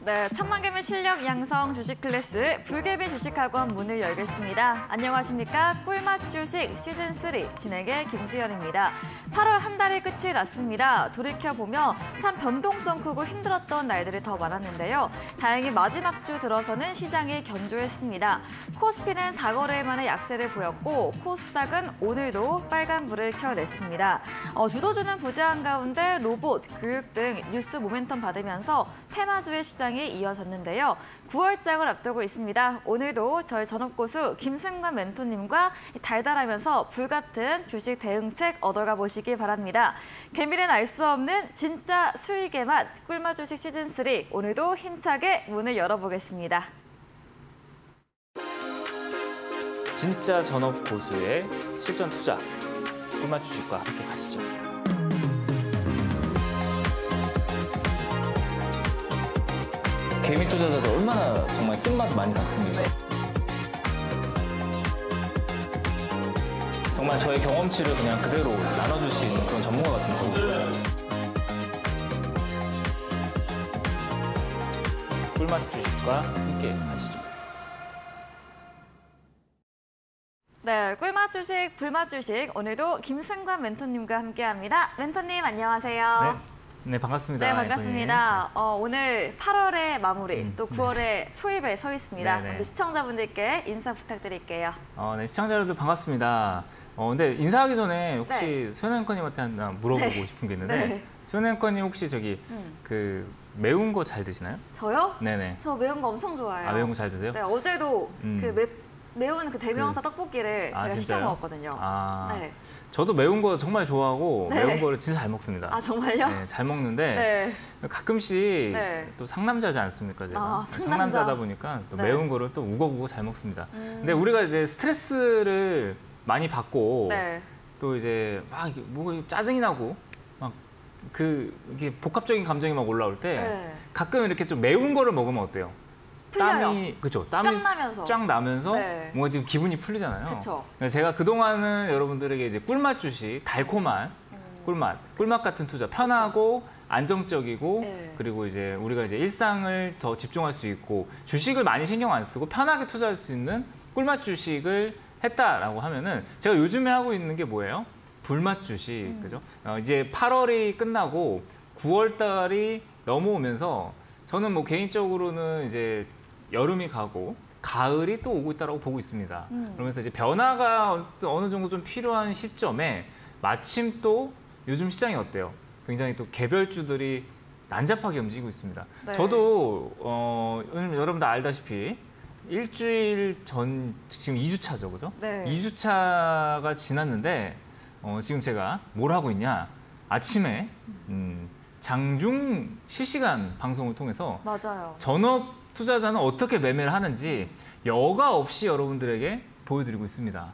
네, 천만개미 실력 양성 주식 클래스 불개미 주식학원 문을 열겠습니다. 안녕하십니까? 꿀맛 주식 시즌3 진행의 김수연입니다. 8월 한 달이 끝이 났습니다. 돌이켜보며 참 변동성 크고 힘들었던 날들이 더 많았는데요. 다행히 마지막 주 들어서는 시장이 견조했습니다. 코스피는 4거래일 만에 약세를 보였고 코스닥은 오늘도 빨간불을 켜냈습니다. 주도주는 부재한 가운데 로봇, 교육 등 뉴스 모멘텀 받으면서 테마주의 시장이 이어졌는데요. 9월장을 앞두고 있습니다. 오늘도 저희 전업고수 김승관 멘토님과 달달하면서 불같은 주식 대응책 얻어가 보시기 바랍니다. 개미는 알 수 없는 진짜 수익의 맛 꿀맛 주식 시즌3 오늘도 힘차게 문을 열어보겠습니다. 진짜 전업 고수의 실전 투자 꿀맛 주식과 함께 가시죠. 개미 투자자들 얼마나 정말 쓴맛 많이 났습니까? 정말 저의 경험치를 그냥 그대로 나눠줄 수 있는 그런 전문가 같은 분이에요. 꿀맛 주식과 함께 하시죠. 네, 꿀맛 주식, 불맛 주식 오늘도 김승관 멘토님과 함께합니다. 멘토님 안녕하세요. 네, 반갑습니다. 네, 반갑습니다. 오늘 8월의 마무리, 또 9월의 초입에 서 있습니다. 네네. 먼저 시청자분들께 인사 부탁드릴게요. 네, 시청자 여러분 반갑습니다. 근데 인사하기 전에 혹시 네. 수연 앵커님한테 하나 물어보고 네. 싶은 게 있는데 네. 수연 앵커님 혹시 저기 그 매운 거 잘 드시나요? 저요? 네네. 저 매운 거 엄청 좋아해요. 매운 거 잘 드세요? 네, 어제도 매운 그 대명사 떡볶이를 제가 시켜 진짜요? 먹었거든요. 네. 저도 매운 거 정말 좋아하고 네. 매운 거를 진짜 잘 먹습니다. 정말요? 네, 잘 먹는데 가끔씩 또 상남자지 않습니까, 제가? 상남자다 보니까 또 매운 거를 또 우거우거 잘 먹습니다. 근데 우리가 이제 스트레스를 많이 받고 또 이제 막 뭐 짜증이 나고 막 이게 복합적인 감정이 막 올라올 때 가끔 이렇게 좀 매운 거를 먹으면 어때요? 풀려요. 땀이 쫙 나면서 뭔가 지금 기분이 풀리잖아요. 그쵸. 제가 그동안은 여러분들에게 이제 꿀맛 주식, 달콤한 꿀맛 같은 투자, 편하고 안정적이고 그리고 이제 우리가 이제 일상을 더 집중할 수 있고 주식을 많이 신경 안 쓰고 편하게 투자할 수 있는 꿀맛 주식을 했다라고 하면은 제가 요즘에 하고 있는 게 뭐예요? 불맛 주식, 그죠? 이제 8월이 끝나고 9월 달이 넘어오면서 저는 뭐 개인적으로는 이제 여름이 가고 가을이 또 오고 있다고 보고 있습니다. 그러면서 이제 변화가 어느 정도 좀 필요한 시점에 마침 또 요즘 시장이 어때요? 굉장히 또 개별주들이 난잡하게 움직이고 있습니다. 저도 여러분들 알다시피 일주일 전 지금 2주차죠, 그죠? 2주차가 지났는데 지금 제가 뭘 하고 있냐? 아침에 장중 실시간 방송을 통해서 전업 투자자는 어떻게 매매를 하는지 여과 없이 여러분들에게 보여드리고 있습니다.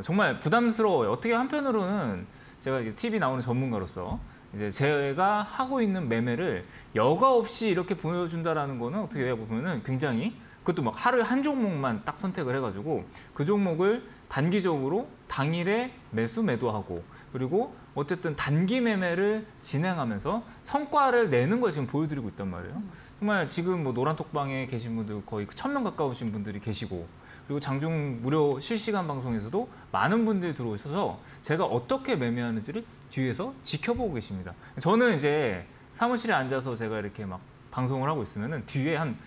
정말 부담스러워요. 어떻게 한편으로는 제가 이제 TV 나오는 전문가로서 이제 제가 하고 있는 매매를 여과 없이 이렇게 보여준다라는 거는 어떻게 보면은 굉장히 그것도 막 하루에 한 종목만 딱 선택을 해가지고 그 종목을 단기적으로 당일에 매도하고 그리고 어쨌든 단기 매매를 진행하면서 성과를 내는 걸 지금 보여드리고 있단 말이에요. 정말 지금 뭐 노란톡방에 계신 분들 거의 1000명 가까우신 분들이 계시고 그리고 장중 무료 실시간 방송에서도 많은 분들이 들어오셔서 제가 어떻게 매매하는지를 뒤에서 지켜보고 계십니다. 저는 이제 사무실에 앉아서 제가 이렇게 막 방송을 하고 있으면은 뒤에 한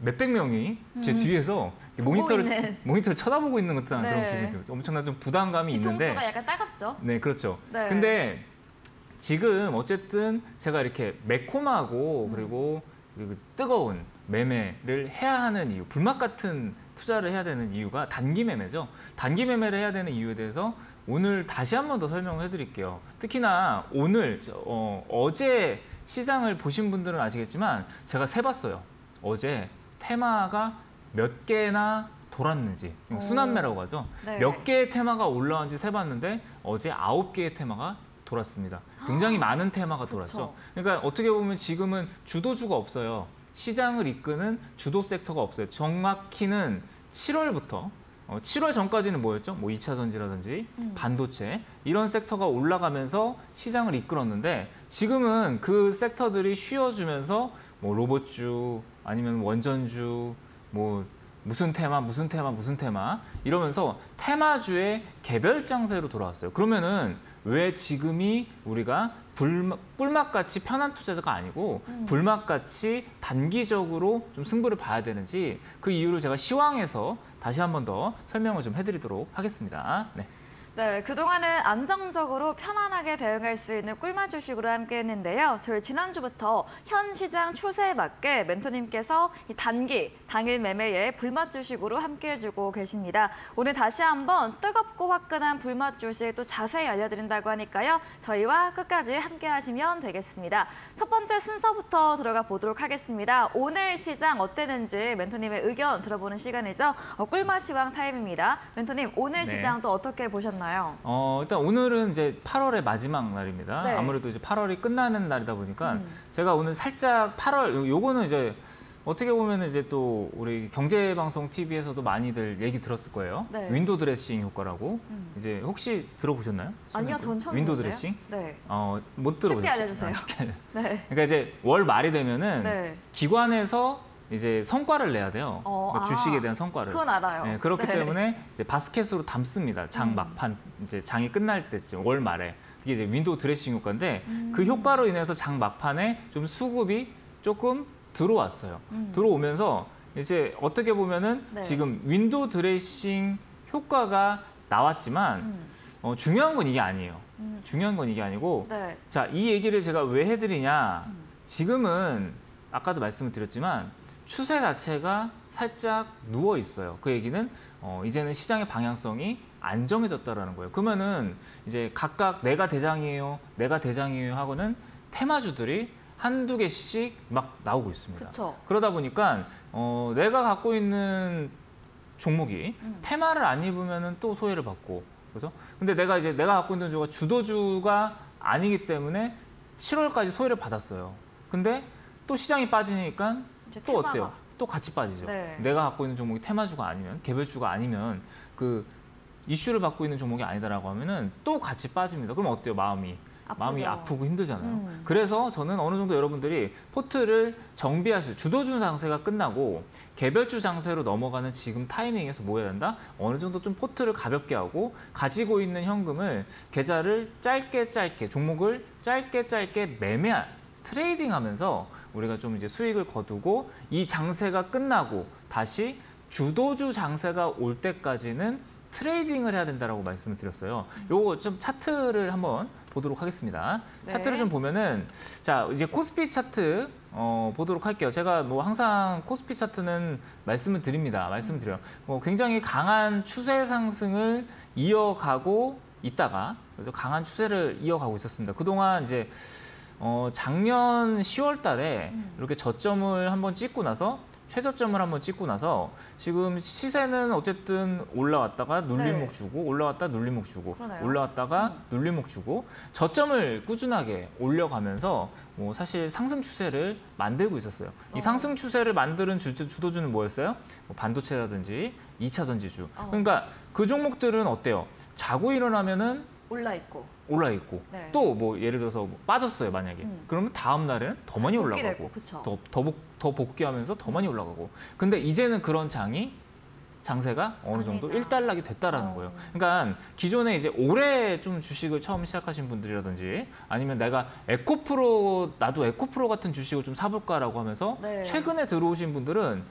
몇백 명이 제 뒤에서 모니터를 쳐다보고 있는 듯한 그런 기분이 들어요. 엄청난 좀 부담감이 있는데. 뒤통수가 약간 따갑죠? 네, 그렇죠. 근데 지금 어쨌든 제가 이렇게 매콤하고 그리고 뜨거운 매매를 해야 하는 이유, 불맛 같은 투자를 해야 되는 이유가 단기 매매죠. 단기 매매를 해야 되는 이유에 대해서 오늘 다시 한 번 더 설명을 해드릴게요. 특히나 오늘 어제 시장을 보신 분들은 아시겠지만 제가 세봤어요. 어제 테마가 몇 개나 돌았는지 순환매라고 하죠. 몇 개의 테마가 올라온지 세봤는데 어제 9개의 테마가 돌았습니다. 굉장히 많은 테마가 돌았죠. 그러니까 어떻게 보면 지금은 주도주가 없어요. 시장을 이끄는 주도 섹터가 없어요. 정확히는 7월부터 7월 전까지는 뭐였죠? 뭐 2차 전지라든지 반도체 이런 섹터가 올라가면서 시장을 이끌었는데 지금은 그 섹터들이 쉬어주면서 뭐 로봇주 아니면 원전주 뭐 무슨 테마 이러면서 테마주의 개별 장세로 돌아왔어요. 그러면은 왜 지금이 우리가 꿀맛같이 편한 투자자가 아니고 불맛같이 단기적으로 좀 승부를 봐야 되는지 그 이유를 제가 시황에서 다시 한 번 더 설명을 좀 해드리도록 하겠습니다. 네. 네, 그동안은 안정적으로 편안하게 대응할 수 있는 꿀맛 주식으로 함께 했는데요. 저희 지난주부터 현 시장 추세에 맞게 멘토님께서 이 단기, 당일 매매에 불맛 주식으로 함께 해주고 계십니다. 오늘 다시 한번 뜨겁고 화끈한 불맛 주식 또 자세히 알려드린다고 하니까요. 저희와 끝까지 함께 하시면 되겠습니다. 첫 번째 순서부터 들어가 보도록 하겠습니다. 오늘 시장 어땠는지 멘토님의 의견 들어보는 시간이죠. 꿀맛 시황 타임입니다. 멘토님, 오늘 시장 또 어떻게 보셨나요? 일단 오늘은 이제 8월의 마지막 날입니다. 네. 아무래도 이제 8월이 끝나는 날이다 보니까 제가 오늘 살짝 8월 요거는 이제 어떻게 보면 이제 또 우리 경제방송 TV에서도 많이들 얘기 들었을 거예요. 네. 윈도 드레싱 효과라고. 이제 혹시 들어보셨나요? 아니요, 전 처음 윈도 듣는데요. 드레싱? 네. 못 들어보셨죠? 쉽게 알려주세요. 네. 그러니까 이제 월 말이 되면은 네. 기관에서 이제 성과를 내야 돼요. 그러니까 주식에 대한 성과를. 그건 알아요. 네, 그렇기 네. 때문에 이제 바스켓으로 담습니다. 장 막판 이제 장이 끝날 때쯤 월 말에 이게 이제 윈도우 드레싱 효과인데 그 효과로 인해서 장 막판에 좀 수급이 조금 들어왔어요. 들어오면서 이제 어떻게 보면은 네. 지금 윈도우 드레싱 효과가 나왔지만 중요한 건 이게 아니에요. 중요한 건 이게 아니고 네. 자, 이 얘기를 제가 왜 해드리냐. 지금은 아까도 말씀을 드렸지만 추세 자체가 살짝 누워 있어요. 그 얘기는 이제는 시장의 방향성이 안정해졌다라는 거예요. 그러면은 이제 각각 내가 대장이에요 하고는 테마주들이 한두 개씩 막 나오고 있습니다. 그쵸. 그러다 보니까 내가 갖고 있는 종목이 테마를 안 입으면은 또 소외를 받고, 그죠? 근데 내가 갖고 있는 주가 주도주가 아니기 때문에 7월까지 소외를 받았어요. 근데 또 시장이 빠지니까 이제 또 테마가. 어때요? 또 같이 빠지죠. 네. 내가 갖고 있는 종목이 테마주가 아니면, 개별주가 아니면 그 이슈를 받고 있는 종목이 아니다라고 하면은 또 같이 빠집니다. 그럼 어때요? 마음이 아프고 힘들잖아요. 그래서 저는 어느 정도 여러분들이 포트를 정비하실, 주도주 장세가 끝나고 개별주 장세로 넘어가는 지금 타이밍에서 뭐 해야 된다? 어느 정도 좀 포트를 가볍게 하고 가지고 있는 현금을 계좌를 짧게 종목을 짧게 트레이딩하면서 우리가 좀 이제 수익을 거두고 이 장세가 끝나고 다시 주도주 장세가 올 때까지는 트레이딩을 해야 된다라고 말씀을 드렸어요. 요거 좀 차트를 한번 보도록 하겠습니다. 네. 차트를 좀 보면은 자, 이제 코스피 차트 보도록 할게요. 제가 뭐 항상 코스피 차트는 말씀을 드려요. 굉장히 강한 추세 상승을 이어가고 있다가 그래서 강한 추세를 이어가고 있었습니다. 그동안 이제 작년 10월 달에 이렇게 저점을 한번 찍고 나서 최저점을 한번 찍고 나서 지금 시세는 어쨌든 올라왔다가 눌림목 주고 올라왔다 눌림목 주고 그러네요. 올라왔다가 눌림목 주고 저점을 꾸준하게 올려가면서 뭐 사실 상승 추세를 만들고 있었어요. 이 상승 추세를 만드는 주도주는 뭐였어요? 뭐 반도체라든지 2차 전지주. 그러니까 그 종목들은 어때요? 자고 일어나면은 올라 있고 네. 또 뭐 예를 들어서 뭐 빠졌어요 만약에 그러면 다음 날에는 더 많이 올라가고 더 복귀하면서 더 많이 올라가고 근데 이제는 그런 장세가 어느 정도 일단락이 됐다라는 거예요. 그러니까 기존에 이제 올해 좀 주식을 처음 시작하신 분들이라든지 아니면 내가 나도 에코프로 같은 주식을 좀 사볼까라고 하면서 네. 최근에 들어오신 분들은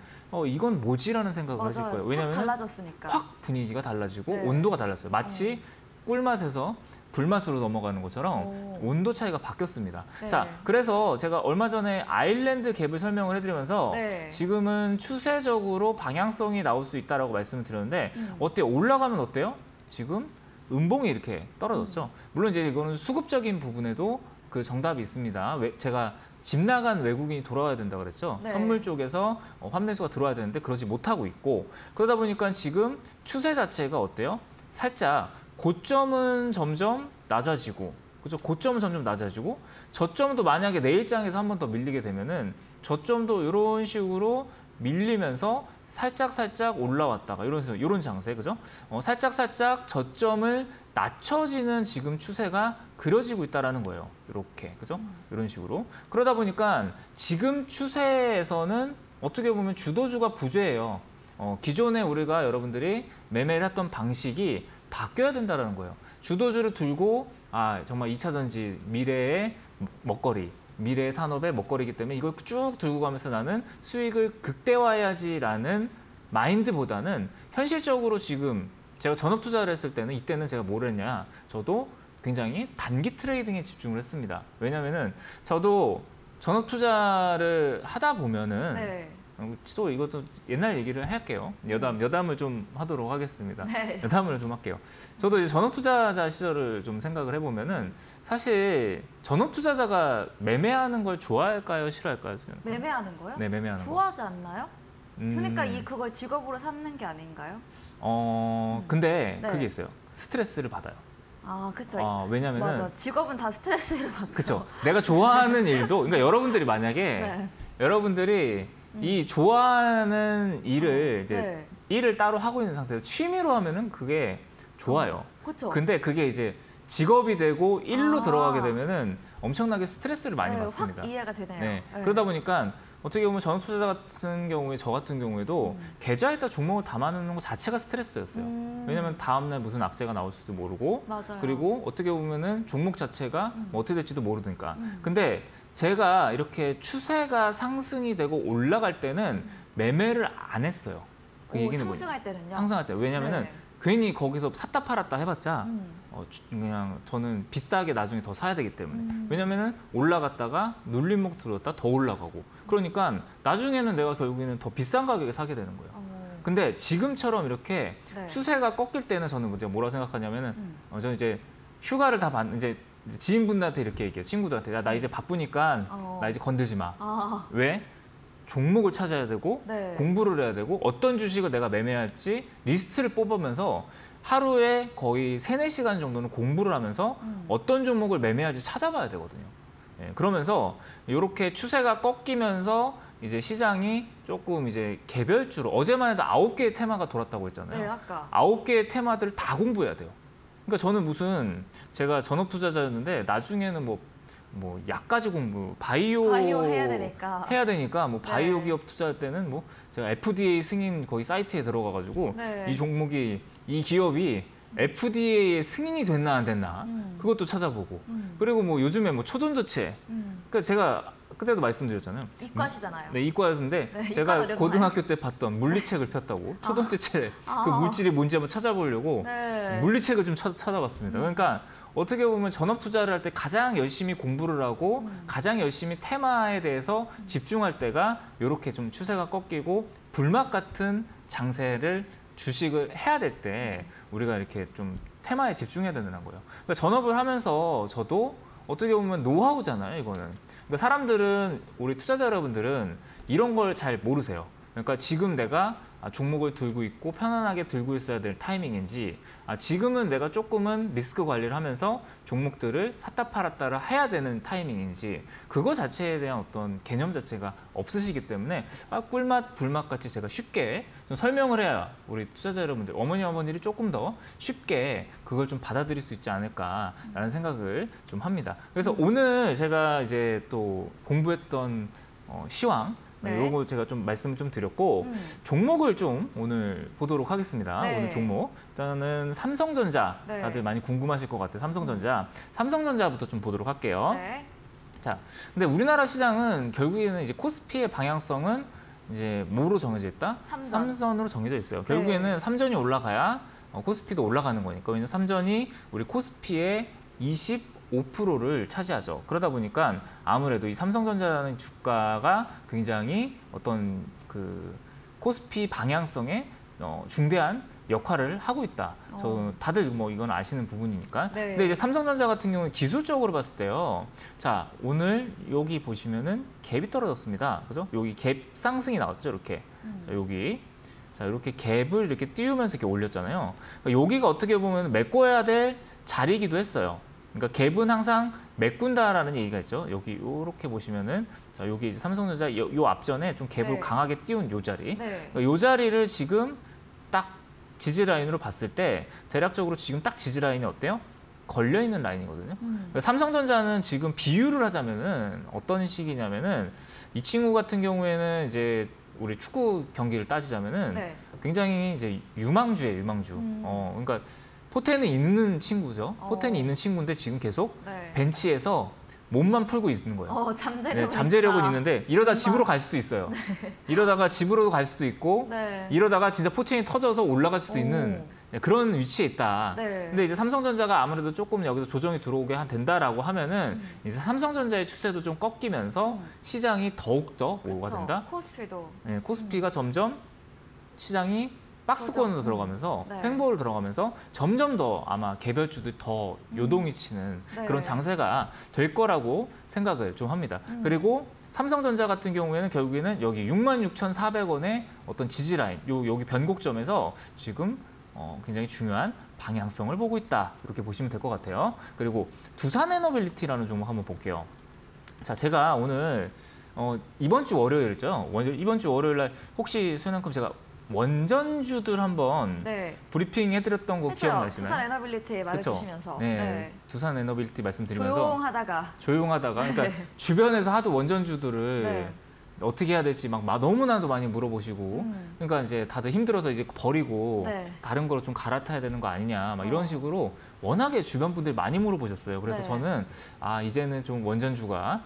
이건 뭐지라는 생각을 하실 거예요. 왜냐하면 달라졌으니까. 확 분위기가 달라지고 네. 온도가 달랐어요. 마치 꿀맛에서 불맛으로 넘어가는 것처럼 온도 차이가 바뀌었습니다. 네. 자, 그래서 제가 얼마 전에 아일랜드 갭을 설명을 해드리면서 네. 지금은 추세적으로 방향성이 나올 수 있다라고 말씀을 드렸는데 어때요? 올라가면 어때요? 지금 음봉이 이렇게 떨어졌죠. 물론 이제 이거는 수급적인 부분에도 그 정답이 있습니다. 제가 집 나간 외국인이 돌아와야 된다고 그랬죠. 네. 선물 쪽에서 환매수가 들어와야 되는데 그러지 못하고 있고 그러다 보니까 지금 추세 자체가 어때요? 살짝 고점은 점점 낮아지고, 그죠? 고점은 점점 낮아지고, 저점도 만약에 내일장에서 한 번 더 밀리게 되면은 저점도 이런 식으로 밀리면서 살짝 올라왔다가 이런 장세, 그죠? 살짝 저점을 낮춰지는 지금 추세가 그려지고 있다라는 거예요. 이렇게, 그죠? 이런 식으로. 그러다 보니까 지금 추세에서는 어떻게 보면 주도주가 부재예요. 기존에 우리가 여러분들이 매매를 했던 방식이 바뀌어야 된다는 거예요. 주도주를 들고 정말 2차 전지, 미래의 먹거리, 미래의 산업의 먹거리이기 때문에 이걸 쭉 들고 가면서 나는 수익을 극대화해야지라는 마인드보다는 현실적으로 지금 제가 전업 투자를 했을 때는 이때는 제가 뭘 했냐, 저도 굉장히 단기 트레이딩에 집중을 했습니다. 왜냐면은 저도 전업 투자를 하다 보면은 네. 또 이것도 옛날 얘기를 할게요. 여담을 좀 하도록 하겠습니다. 네. 여담을 좀 할게요. 저도 이제 전업 투자자 시절을 좀 생각을 해보면은 사실 전업 투자자가 매매하는 걸 좋아할까요, 싫어할까요? 매매하는 거요? 네, 매매하는 거. 좋아하지 않나요? 그러니까 그걸 직업으로 삼는 게 아닌가요? 근데 네. 그게 있어요. 스트레스를 받아요. 그렇죠. 왜냐면은 맞아. 직업은 다 스트레스를 받죠. 그렇죠. 내가 좋아하는 일도, 그러니까 여러분들이 만약에 네. 여러분들이 이 좋아하는 일을 이제 네. 일을 따로 하고 있는 상태에서 취미로 하면은 그게 좋아요. 그렇죠. 근데 그게 이제 직업이 되고 일로 들어가게 되면은 엄청나게 스트레스를 많이 네, 받습니다. 확 이해가 되네요. 네. 네. 그러다 보니까 어떻게 보면 전업 투자자 같은 경우에 저 같은 경우에도 계좌에다 종목을 담아놓는 것 자체가 스트레스였어요. 왜냐면 다음날 무슨 악재가 나올 수도 모르고 맞아요. 그리고 어떻게 보면은 종목 자체가 뭐 어떻게 될지도 모르니까. 근데 제가 이렇게 추세가 상승이 되고 올라갈 때는 매매를 안 했어요. 그 얘기는 상승할 때는요? 상승할 때. 왜냐면은 네. 괜히 거기서 샀다 팔았다 해봤자 그냥 저는 비싸게 나중에 더 사야 되기 때문에. 왜냐면은 올라갔다가 눌림목 들었다 더 올라가고. 그러니까 나중에는 내가 결국에는 더 비싼 가격에 사게 되는 거예요. 근데 지금처럼 이렇게 네. 추세가 꺾일 때는 저는 뭐라고 생각하냐면은 저는 이제 휴가를 다 이제 지인분들한테 이렇게 얘기해요. 친구들한테 나 이제 바쁘니까 나 이제 건들지 마. 왜? 종목을 찾아야 되고 네. 공부를 해야 되고 어떤 주식을 내가 매매할지 리스트를 뽑으면서 하루에 거의 3-4시간 정도는 공부를 하면서 어떤 종목을 매매할지 찾아봐야 되거든요. 예, 그러면서 이렇게 추세가 꺾이면서 이제 시장이 조금 이제 개별주로 어제만 해도 9개의 테마가 돌았다고 했잖아요. 네, 아까. 9개의 테마들을 다 공부해야 돼요. 그러니까 저는 제가 전업 투자자였는데 나중에는 뭐 약까지 공부, 바이오 해야 되니까 뭐 바이오 네. 기업 투자할 때는 뭐 제가 FDA 승인 거기 사이트에 들어가가지고 네. 이 종목이 이 기업이 FDA에 승인이 됐나 안 됐나 그것도 찾아보고 그리고 뭐 요즘에 뭐 초전도체 그러니까 제가 그때도 말씀드렸잖아요. 이과시잖아요. 네, 이과였는데 네, 제가 이과도 고등학교 때 봤던 물리책을 폈다고 초전도체 그 물질이 뭔지 한번 찾아보려고 네. 물리책을 좀 찾아봤습니다. 그러니까 어떻게 보면 전업 투자를 할 때 가장 열심히 공부를 하고 가장 열심히 테마에 대해서 집중할 때가 이렇게 좀 추세가 꺾이고 불막 같은 장세를 주식을 해야 될 때 우리가 이렇게 좀 테마에 집중해야 된다는 거예요. 그러니까 전업을 하면서 저도 어떻게 보면 노하우잖아요, 이거는. 그러니까 사람들은 우리 투자자 여러분들은 이런 걸 잘 모르세요. 그러니까 지금 내가 종목을 들고 있고 편안하게 들고 있어야 될 타이밍인지 지금은 내가 조금은 리스크 관리를 하면서 종목들을 샀다 팔았다를 해야 되는 타이밍인지 그거 자체에 대한 어떤 개념 자체가 없으시기 때문에 꿀맛 불맛 같이 제가 쉽게 좀 설명을 해야 우리 투자자 여러분들 어머니들이 조금 더 쉽게 그걸 좀 받아들일 수 있지 않을까라는 생각을 좀 합니다. 그래서 오늘 제가 이제 또 공부했던 시황 네. 이거 제가 좀 말씀을 좀 드렸고 종목을 좀 오늘 보도록 하겠습니다. 네. 오늘 종목 일단은 삼성전자 네. 다들 많이 궁금하실 것 같아요. 삼성전자부터 좀 보도록 할게요. 네. 자, 근데 우리나라 시장은 결국에는 이제 코스피의 방향성은 이제 뭐로 정해져 있다? 삼선으로 정해져 있어요. 결국에는 네. 삼전이 올라가야 코스피도 올라가는 거니까. 왜냐면 삼전이 우리 코스피의 25%를 차지하죠. 그러다 보니까 아무래도 이 삼성전자라는 주가가 굉장히 어떤 그 코스피 방향성에 중대한 역할을 하고 있다. 저 다들 뭐 이건 아시는 부분이니까. 네. 근데 이제 삼성전자 같은 경우는 기술적으로 봤을 때요. 자, 오늘 여기 보시면은 갭이 떨어졌습니다. 그죠? 여기 갭 상승이 나왔죠, 이렇게. 자, 여기. 자, 이렇게 갭을 이렇게 띄우면서 이렇게 올렸잖아요. 그러니까 여기가 어떻게 보면 메꿔야 될 자리이기도 했어요. 그러니까 갭은 항상 메꾼다라는 얘기가 있죠. 여기 이렇게 보시면은 자, 여기 이제 삼성전자 요 앞전에 좀 갭을 네. 강하게 띄운 요 자리. 네. 요 자리를 지금 딱 지지 라인으로 봤을 때 대략적으로 지금 딱 지지 라인이 어때요? 걸려 있는 라인이거든요. 그러니까 삼성전자는 지금 비유를 하자면은 어떤 식이냐면은 이 친구 같은 경우에는 이제 우리 축구 경기를 따지자면은 네. 굉장히 이제 유망주예요, 유망주. 그러니까 포텐이 있는 친구죠. 포텐이 있는 친구인데 지금 계속 네. 벤치에서 몸만 풀고 있는 거예요. 잠재력은 잠재력은 있다. 있는데 이러다 집으로 갈 수도 있어요. 이러다가 집으로 갈 수도 있고 네. 이러다가 진짜 포텐이 터져서 올라갈 수도 오. 있는 그런 위치에 있다. 네. 근데 이제 삼성전자가 아무래도 조금 여기서 조정이 들어오게 된다라고 하면은 이제 삼성전자의 추세도 좀 꺾이면서 시장이 더욱더 뭐가 그쵸. 된다? 코스피도. 네, 코스피가 점점 시장이 박스권으로 들어가면서 네. 횡보를 들어가면서 점점 더 아마 개별주도 더 요동이 치는 네. 그런 장세가 될 거라고 생각을 좀 합니다. 그리고 삼성전자 같은 경우에는 결국에는 여기 66,400원의 어떤 지지라인, 여기 변곡점에서 지금 굉장히 중요한 방향성을 보고 있다. 이렇게 보시면 될 것 같아요. 그리고 두산에너빌리티라는 종목 한번 볼게요. 자, 제가 오늘 이번 주 월요일이죠. 이번 주 월요일 날 혹시 수연만큼 제가 원전주들 한번 네. 브리핑 해드렸던 거 했어요. 기억나시나요? 두산 에너빌리티 말해주시면서. 그쵸? 네. 두산 에너빌리티 말씀드리면서 조용하다가. 그러니까 주변에서 하도 원전주들을 네. 어떻게 해야 될지 막 너무나도 많이 물어보시고 그러니까 이제 다들 힘들어서 이제 버리고 네. 다른 거로 좀 갈아타야 되는 거 아니냐 막 이런 식으로 워낙에 주변 분들이 많이 물어보셨어요. 그래서 네. 저는 이제는 좀 원전주가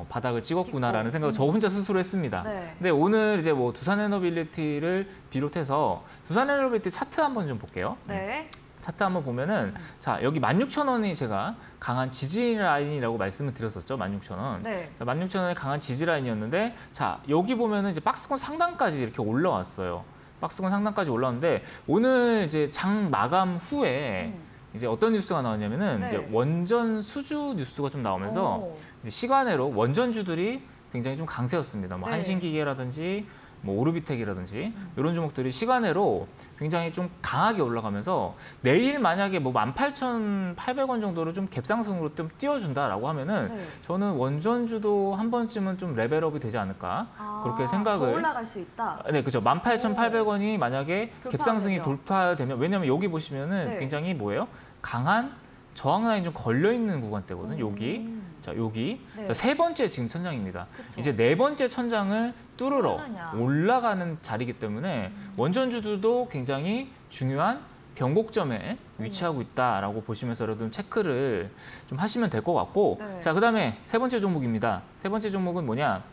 바닥을 찍었구나라는 생각을 저 혼자 스스로 했습니다. 네. 근데 오늘 이제 뭐 두산에너빌리티를 비롯해서 두산에너빌리티 차트 한번 좀 볼게요. 네. 차트 한번 보면은 자 여기 16,000원이 제가 강한 지지 라인이라고 말씀을 드렸었죠. 16,000원. 네. 16,000원이 강한 지지 라인이었는데 자 여기 보면은 이제 박스권 상단까지 이렇게 올라왔어요. 박스권 상단까지 올라왔는데 오늘 이제 장 마감 후에 이제 어떤 뉴스가 나왔냐면은 네. 이제 원전 수주 뉴스가 좀 나오면서 이제 시간외로 원전주들이 굉장히 좀 강세였습니다. 뭐 네. 한신기계라든지 뭐 오르비텍이라든지 이런 종목들이 시간외로 굉장히 좀 강하게 올라가면서 내일 만약에 뭐 18,800원 정도로 좀 갭상승으로 좀 띄워준다라고 하면은 네. 저는 원전주도 한 번쯤은 좀 레벨업이 되지 않을까 그렇게 생각을 더 올라갈 수 있다. 네, 그렇죠. 18,800원이 만약에 돌파가 갭상승이 되죠. 돌파되면 왜냐면 여기 보시면은 네. 굉장히 뭐예요? 강한 저항 라인 좀 걸려 있는 구간대거든요. 여기. 자, 여기. 네. 자, 세 번째 지금 천장입니다. 그쵸. 이제 네 번째 천장을 뚫으러 뚫느냐. 올라가는 자리이기 때문에 원전주들도 굉장히 중요한 변곡점에 위치하고 있다라고 보시면서 여러분 체크를 좀 하시면 될 것 같고 네. 자, 그다음에 세 번째 종목입니다. 세 번째 종목은 뭐냐?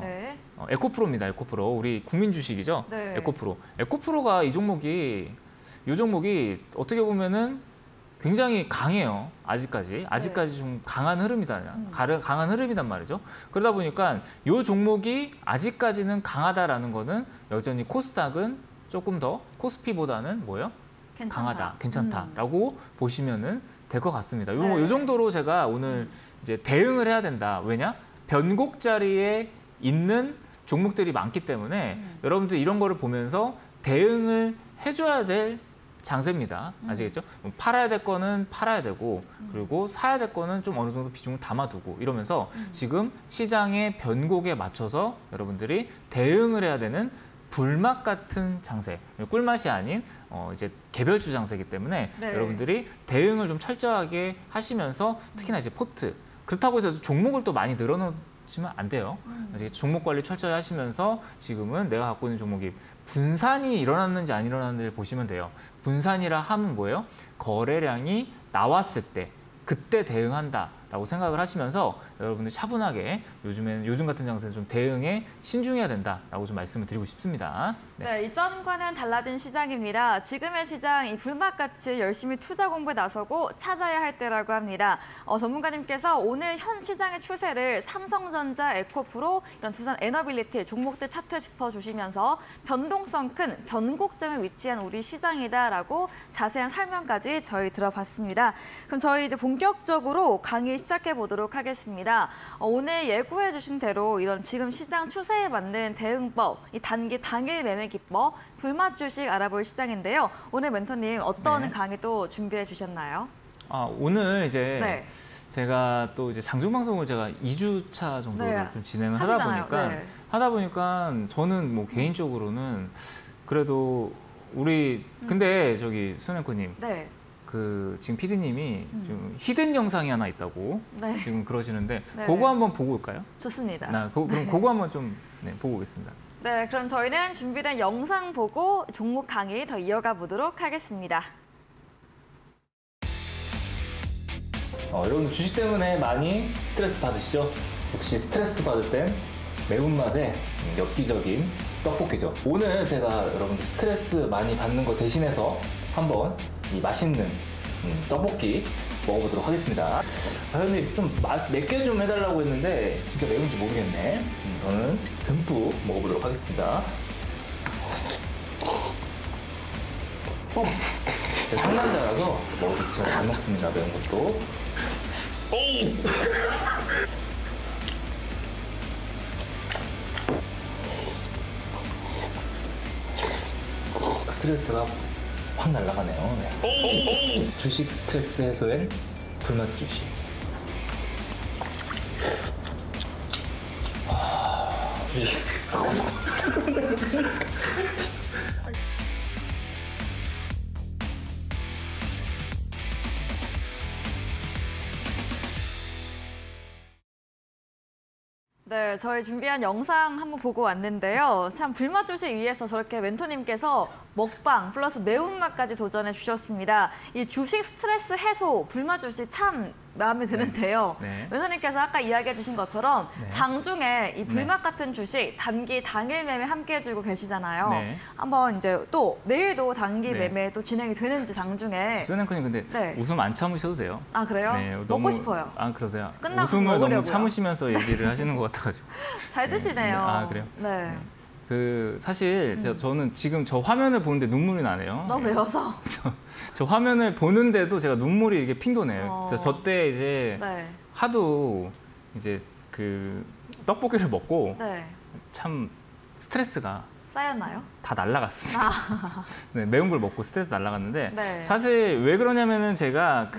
네. 에코프로입니다. 에코프로. 우리 국민 주식이죠. 네. 에코프로. 에코프로가 이 종목이 어떻게 보면은 굉장히 강해요. 아직까지 좀 강한 흐름이다. 강한 흐름이단 말이죠. 그러다 보니까 이 종목이 아직까지는 강하다라는 거는 여전히 코스닥은 조금 더 코스피보다는 뭐예요? 강하다, 괜찮다라고 보시면은 될 것 같습니다. 네. 요 정도로 제가 오늘 이제 대응을 해야 된다. 왜냐? 변곡 자리에 있는 종목들이 많기 때문에 여러분들 이런 거를 보면서 대응을 해줘야 될 장세입니다. 아시겠죠? 팔아야 될 거는 팔아야 되고 그리고 사야 될 거는 좀 어느 정도 비중을 담아두고 이러면서 지금 시장의 변곡에 맞춰서 여러분들이 대응을 해야 되는 불맛 같은 장세, 꿀맛이 아닌 이제 개별주 장세이기 때문에 네. 여러분들이 대응을 좀 철저하게 하시면서 특히나 이제 포트 그렇다고 해서 종목을 또 많이 늘어놓지면 안 돼요. 아시겠죠? 종목 관리 철저히 하시면서 지금은 내가 갖고 있는 종목이 분산이 일어났는지 안 일어났는지를 보시면 돼요. 분산이라 하면 뭐예요? 거래량이 나왔을 때 그때 대응한다라고 생각을 하시면서 여러분들 차분하게 요즘 같은 장세는 좀 대응에 신중해야 된다라고 좀 말씀을 드리고 싶습니다. 네, 이전과는 달라진 시장입니다. 지금의 시장, 이 불맛같이 열심히 투자 공부에 나서고 찾아야 할 때라고 합니다. 전문가님께서 오늘 현 시장의 추세를 삼성전자, 에코프로, 이런 두산 에너빌리티 종목들 차트 짚어주시면서 변동성 큰 변곡점에 위치한 우리 시장이다라고 자세한 설명까지 저희 들어봤습니다. 그럼 저희 이제 본격적으로 강의 시작해 보도록 하겠습니다. 오늘 예고해 주신 대로 이런 지금 시장 추세에 맞는 대응법, 이 단기 당일 매매 기법, 불맛 주식 알아볼 시장인데요. 오늘 멘토님 어떤 네. 강의 또 준비해 주셨나요? 오늘 이제 네. 제가 또 이제 장중방송을 제가 2주차 정도를 네. 좀 진행을 하시잖아요. 네. 하다 보니까 저는 뭐 개인적으로는 그래도 우리 근데 저기 수냉코님 네. 그 지금 PD님이 좀 히든 영상이 하나 있다고 네. 지금 그러시는데 네. 그거 한번 보고 올까요? 좋습니다. 그럼 그거 한번 좀 보고 오겠습니다. 네, 그럼 저희는 준비된 영상 보고 종목 강의 더 이어가 보도록 하겠습니다. 여러분 주식 때문에 많이 스트레스 받으시죠? 혹시 스트레스 받을 땐 매운맛에 엽기적인 떡볶이죠. 오늘 제가 여러분들 스트레스 많이 받는 거 대신해서 한번 이 맛있는 떡볶이 먹어보도록 하겠습니다. 사장님 좀 맵게 좀 해달라고 했는데 진짜 매운지 모르겠네. 저는 듬뿍 먹어보도록 하겠습니다. 상남자라서 잘 안 먹습니다, 매운 것도. 스트레스가 확 날아가네요. 네. 주식 스트레스 해소엔 불맛 주식. 주식. 네, 저희 준비한 영상 한번 보고 왔는데요. 참 불맛 주식 위해서 저렇게 멘토님께서 먹방 플러스 매운맛까지 도전해 주셨습니다. 이 주식 스트레스 해소, 불맛 주식 참 마음에 드는데요. 네. 멘토님께서 아까 이야기해 주신 것처럼 네. 장중에 이 불맛 같은 주식 단기 당일 매매 함께 해주고 계시잖아요. 네. 한번 이제 또 내일도 단기 네. 매매 또 진행이 되는지 장중에. 수냉코님 근데 네. 웃음 안 참으셔도 돼요. 아 그래요? 네, 먹고 싶어요. 아 그러세요? 끝나고 웃음을 먹으려고요. 너무 참으시면서 얘기를 하시는 것 같아가지고. 잘 드시네요. 네. 아 그래요? 네. 그 사실 저는 지금 저 화면을 보는데 눈물이 나네요. 너무 매워서. 저 화면을 보는데도 제가 눈물이 이게 핑 도네요. 저 때 이제 네. 하도 이제 그 떡볶이를 먹고 네. 참 스트레스가 쌓였나요? 다 날라갔습니다. 네, 매운 걸 먹고 스트레스 날라갔는데 네. 사실 왜 그러냐면은 제가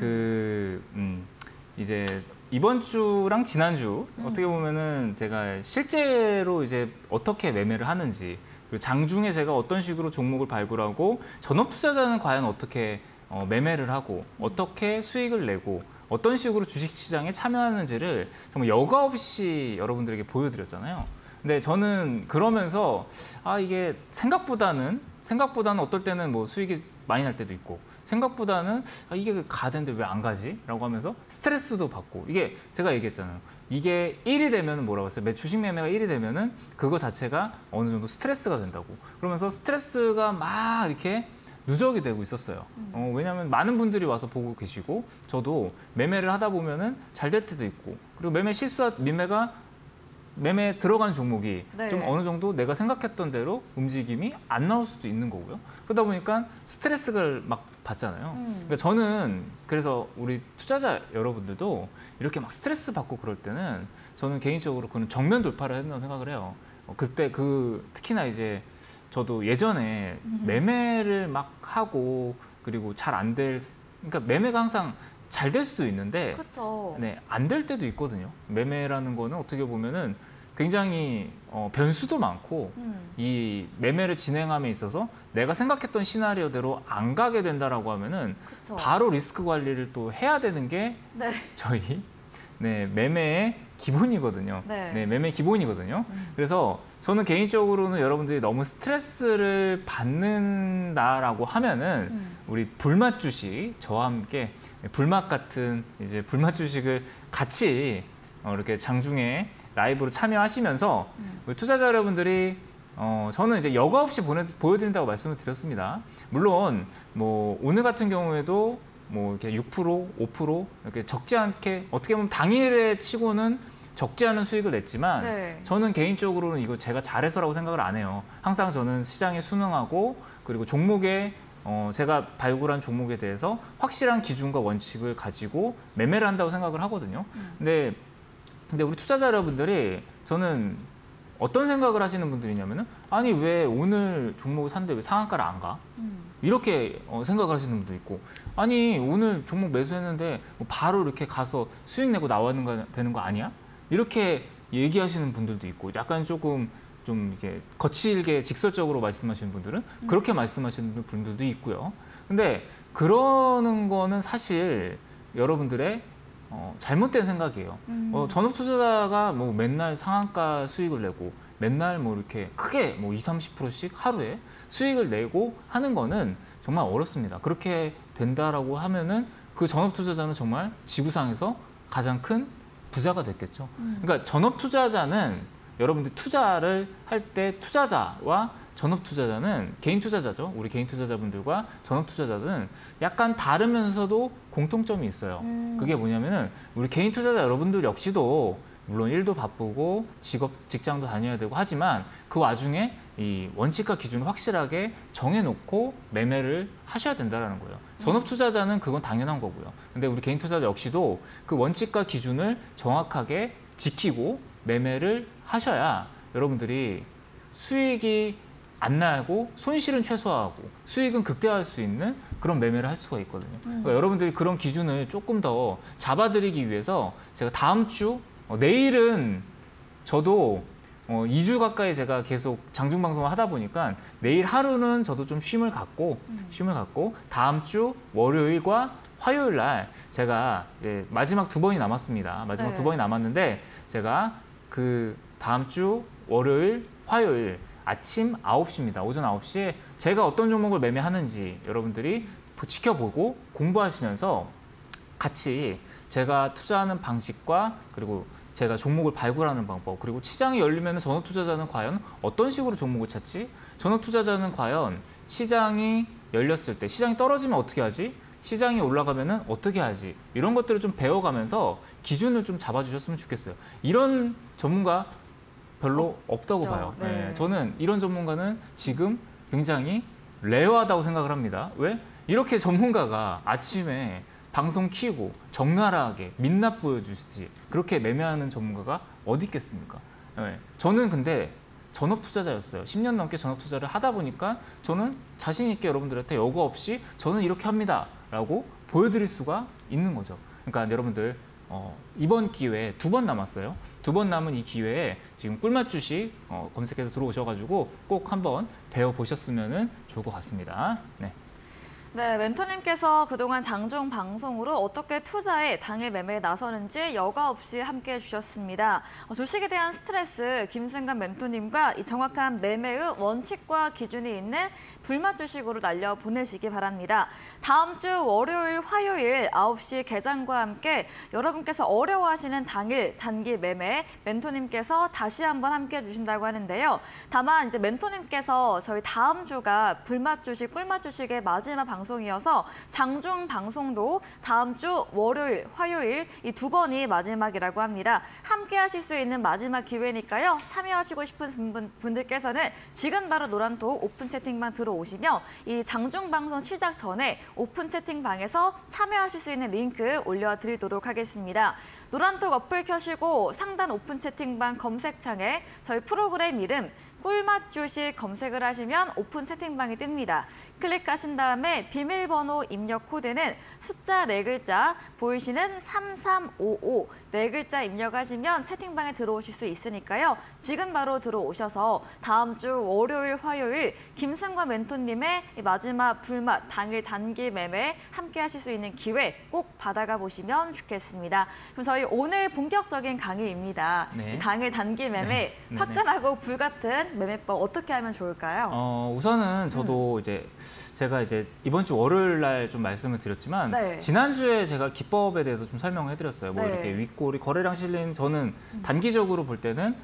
이제 이번 주랑 지난주 어떻게 보면은 제가 실제로 이제 어떻게 매매를 하는지 그리고 장중에 제가 어떤 식으로 종목을 발굴하고 전업 투자자는 과연 어떻게 매매를 하고 어떻게 수익을 내고 어떤 식으로 주식시장에 참여하는지를 정말 여과 없이 여러분들에게 보여드렸잖아요. 근데 저는 그러면서 이게 생각보다는 어떨 때는 뭐 수익이 많이 날 때도 있고 생각보다는 이게 가는데 왜 안 가지? 라고 하면서 스트레스도 받고 이게 제가 얘기했잖아요. 이게 1이 되면 뭐라고 했어요? 주식 매매가 1이 되면은 그거 자체가 어느 정도 스트레스가 된다고. 그러면서 스트레스가 막 이렇게 누적이 되고 있었어요. 왜냐하면 많은 분들이 와서 보고 계시고 저도 매매를 하다 보면은 잘 될 때도 있고 그리고 매매 들어간 종목이 네. 좀 어느 정도 내가 생각했던 대로 움직임이 안 나올 수도 있는 거고요. 그러다 보니까 스트레스를 막 받잖아요. 그러니까 저는 그래서 우리 투자자 여러분들도 이렇게 막 스트레스 받고 그럴 때는 저는 개인적으로 그는 정면 돌파를 해야 된다고 생각을 해요. 그때 특히나 이제 저도 예전에 매매를 막 하고 그리고 그러니까 매매가 항상 잘 될 수도 있는데 그렇죠. 네, 안 될 때도 있거든요. 매매라는 거는 어떻게 보면은 굉장히 변수도 많고 이 매매를 진행함에 있어서 내가 생각했던 시나리오대로 안 가게 된다라고 하면은 그쵸. 바로 리스크 관리를 또 해야 되는 게 네. 저희 매매의 기본이거든요. 네. 매매 기본이거든요. 그래서 저는 개인적으로는 여러분들이 너무 스트레스를 받는다라고 하면은 우리 불맛 주식 저와 함께 불맛 같은 이제 불맛 주식을 같이 이렇게 장중에 라이브로 참여하시면서 우리 투자자 여러분들이 저는 이제 여과 없이 보여드린다고 말씀을 드렸습니다. 물론 뭐 오늘 같은 경우에도 뭐 이렇게 6%, 5% 이렇게 적지 않게 어떻게 보면 당일에 치고는 적지 않은 수익을 냈지만 네. 저는 개인적으로는 이거 제가 잘해서라고 생각을 안 해요. 항상 저는 시장에 순응하고 그리고 종목에 제가 발굴한 종목에 대해서 확실한 기준과 원칙을 가지고 매매를 한다고 생각을 하거든요. 근데 우리 투자자 여러분들이 저는 어떤 생각을 하시는 분들이냐면은 아니 왜 오늘 종목을 샀는데 왜 상한가를 안 가? 이렇게 생각하시는 분도 있고, 아니 오늘 종목 매수했는데 뭐 바로 이렇게 가서 수익 내고 되는 거 아니야? 이렇게 얘기하시는 분들도 있고, 약간 조금 좀 이제 거칠게 직설적으로 말씀하시는 분들은 그렇게 말씀하시는 분들도 있고요. 근데 그러는 거는 사실 여러분들의 잘못된 생각이에요. 전업 투자자가 뭐 맨날 상한가 수익을 내고 맨날 뭐 이렇게 크게 뭐 20, 30%씩 하루에 수익을 내고 하는 거는 정말 어렵습니다. 그렇게 된다라고 하면은 그 전업 투자자는 정말 지구상에서 가장 큰 부자가 됐겠죠. 그러니까 전업 투자자는 여러분들 투자를 할 때 투자자와 전업 투자자는 개인 투자자죠. 우리 개인 투자자분들과 전업 투자자는 약간 다르면서도 공통점이 있어요. 그게 뭐냐면은 우리 개인 투자자 여러분들 역시도 물론 일도 바쁘고 직장도 다녀야 되고 하지만 그 와중에 이 원칙과 기준을 확실하게 정해놓고 매매를 하셔야 된다는 거예요. 전업 투자자는 그건 당연한 거고요. 근데 우리 개인 투자자 역시도 그 원칙과 기준을 정확하게 지키고 매매를 하셔야 여러분들이 수익이 안 나고 손실은 최소화하고 수익은 극대화할 수 있는 그런 매매를 할 수가 있거든요. 그러니까 여러분들이 그런 기준을 조금 더 잡아드리기 위해서 제가 다음 주 내일은 저도 2주 가까이 제가 계속 장중방송을 하다 보니까 내일 하루는 저도 좀 쉼을 갖고 다음 주 월요일과 화요일 날 제가 이제 마지막 2번이 남았습니다. 마지막 네. 2번이 남았는데 제가 그 다음 주 월요일, 화요일 아침 9시입니다. 오전 9시에 제가 어떤 종목을 매매하는지 여러분들이 지켜보고 공부하시면서 같이 제가 투자하는 방식과 그리고 제가 종목을 발굴하는 방법, 그리고 시장이 열리면 전업 투자자는 과연 어떤 식으로 종목을 찾지? 전업 투자자는 과연 시장이 열렸을 때 시장이 떨어지면 어떻게 하지? 시장이 올라가면은 어떻게 하지? 이런 것들을 좀 배워가면서 기준을 좀 잡아주셨으면 좋겠어요. 이런 전문가 별로 없다고 봐요. 네. 네, 저는 이런 전문가는 지금 굉장히 레어하다고 생각을 합니다. 왜? 이렇게 전문가가 아침에 방송 키고 적나라하게 민낯 보여주시지 그렇게 매매하는 전문가가 어디 있겠습니까? 네, 저는 근데 전업 투자자였어요. 10년 넘게 전업 투자를 하다 보니까 저는 자신 있게 여러분들한테 여과 없이 저는 이렇게 합니다 라고 보여드릴 수가 있는 거죠. 그러니까 여러분들 이번 기회에 2번 남았어요. 2번 남은 이 기회에 지금 꿀맛 주식 검색해서 들어오셔가지고 꼭 한번 배워보셨으면 좋을 것 같습니다. 네. 네, 멘토님께서 그동안 장중 방송으로 어떻게 투자에 당일 매매에 나서는지 여과 없이 함께해 주셨습니다. 주식에 대한 스트레스 김승관 멘토님과 이 정확한 매매의 원칙과 기준이 있는 불맛 주식으로 날려 보내시기 바랍니다. 다음 주 월요일, 화요일 9시 개장과 함께 여러분께서 어려워하시는 당일 단기 매매 멘토님께서 다시 한번 함께해 주신다고 하는데요. 다만 이제 멘토님께서 저희 다음 주가 불맛 주식, 꿀맛 주식의 마지막 방송이어서 장중 방송도 다음 주 월요일, 화요일 이 2번이 마지막이라고 합니다. 함께 하실 수 있는 마지막 기회니까요. 참여하시고 싶은 분들께서는 지금 바로 노란톡 오픈 채팅방 들어오시면 이 장중 방송 시작 전에 오픈 채팅방에서 참여하실 수 있는 링크 올려드리도록 하겠습니다. 노란톡 어플 켜시고 상단 오픈 채팅방 검색창에 저희 프로그램 이름 꿀맛 주식 검색을 하시면 오픈 채팅방이 뜹니다. 클릭하신 다음에 비밀번호 입력 코드는 숫자 4글자 보이시는 3355 4글자 입력하시면 채팅방에 들어오실 수 있으니까요. 지금 바로 들어오셔서 다음 주 월요일, 화요일 김승관 멘토님의 마지막 불맛 당일 단기 매매 함께 하실 수 있는 기회 꼭 받아가 보시면 좋겠습니다. 그럼 저희 오늘 본격적인 강의입니다. 네. 당일 단기 매매 화끈하고 불같은 매매법 어떻게 하면 좋을까요? 우선은 저도 제가 이번 주 월요일 날 좀 말씀을 드렸지만 네. 지난주에 제가 기법에 대해서 좀 설명을 해드렸어요. 뭐 네. 이렇게 윗골이 거래량 실린 저는 단기적으로 볼 때는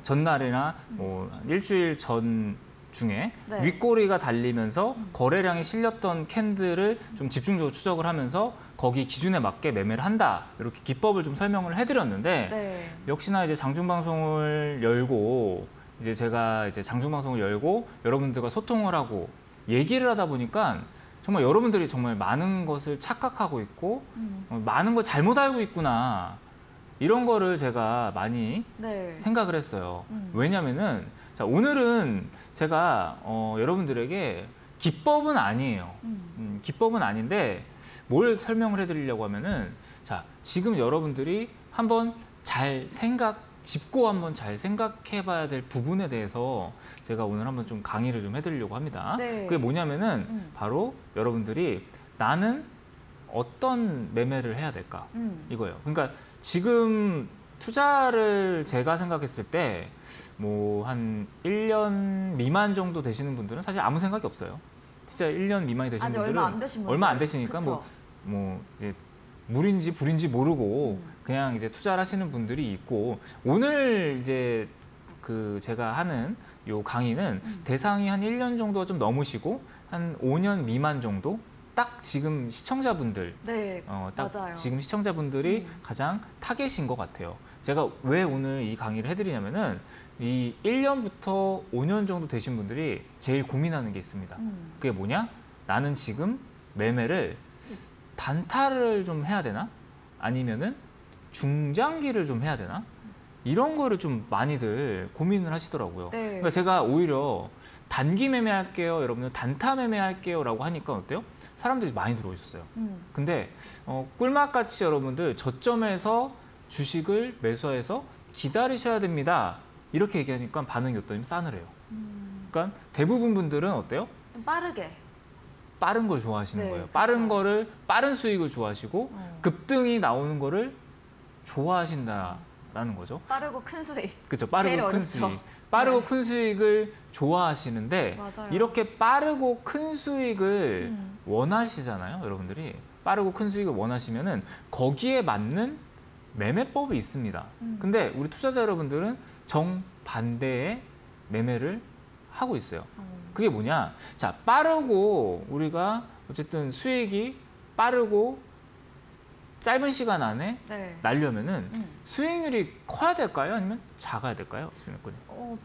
전날이나 뭐 일주일 전 중에 네. 윗꼬리가 달리면서 거래량이 실렸던 캔들을 좀 집중적으로 추적을 하면서 거기 기준에 맞게 매매를 한다. 이렇게 기법을 좀 설명을 해드렸는데 네. 역시나 장중방송을 열고 제가 장중방송을 열고 여러분들과 소통을 하고 얘기를 하다 보니까 정말 여러분들이 정말 많은 것을 착각하고 있고 많은 걸 잘못 알고 있구나. 이런 거를 제가 많이 네. 생각을 했어요. 왜냐면은 자, 오늘은 제가 여러분들에게 기법은 아니에요. 기법은 아닌데 뭘 설명을 해드리려고 하면은 자, 지금 여러분들이 한번 짚고 한번 잘 생각해봐야 될 부분에 대해서 제가 오늘 한번 좀 강의를 좀 해드리려고 합니다. 네. 그게 뭐냐면은 바로 여러분들이 나는 어떤 매매를 해야 될까 이거예요. 그러니까 지금 투자를 제가 생각했을 때 뭐 한 1년 미만 정도 되시는 분들은 사실 아무 생각이 없어요. 진짜 1년 미만이 되신 아직 분들은 얼마 안 되신 분들. 얼마 안 되시니까 그쵸. 뭐 이제 물인지 불인지 모르고 그냥 이제 투자를 하시는 분들이 있고, 오늘 이제 그 제가 하는 요 강의는 대상이 한 1년 정도가 좀 넘으시고 한 5년 미만 정도, 딱 지금 시청자분들, 네, 딱 맞아요. 지금 시청자분들이 가장 타겟인 것 같아요. 제가 왜 오늘 이 강의를 해드리냐면은 이 1년부터 5년 정도 되신 분들이 제일 고민하는 게 있습니다. 그게 뭐냐? 나는 지금 매매를 단타를 좀 해야 되나? 아니면은 중장기를 좀 해야 되나? 이런 거를 좀 많이들 고민을 하시더라고요. 네. 그러니까 제가 오히려 단기 매매할게요, 여러분들 단타 매매할게요 라고 하니까 어때요? 사람들이 많이 들어오셨어요. 근데 꿀맛같이 여러분들 저점에서 주식을 매수해서 기다리셔야 됩니다. 이렇게 얘기하니까 반응이 어떠냐면 싸늘해요. 그러니까 대부분 분들은 어때요? 좀 빠르게. 빠른 걸 좋아하시는 네, 거예요. 그쵸. 빠른 수익을 좋아하시고 급등이 나오는 거를 좋아하신다라는 거죠. 빠르고 큰 수익. 그렇죠. 제일 빠르고 큰 어렵죠. 수익. 빠르고 네. 큰 수익을 좋아하시는데 맞아요. 이렇게 빠르고 큰 수익을 원하시잖아요, 여러분들이. 빠르고 큰 수익을 원하시면은 거기에 맞는 매매법이 있습니다. 근데 우리 투자자 여러분들은 정반대의 매매를 하고 있어요. 그게 뭐냐? 자, 빠르고 우리가 어쨌든 수익이 빠르고 짧은 시간 안에 네. 날려면은 수익률이 커야 될까요? 아니면 작아야 될까요? 수익률이.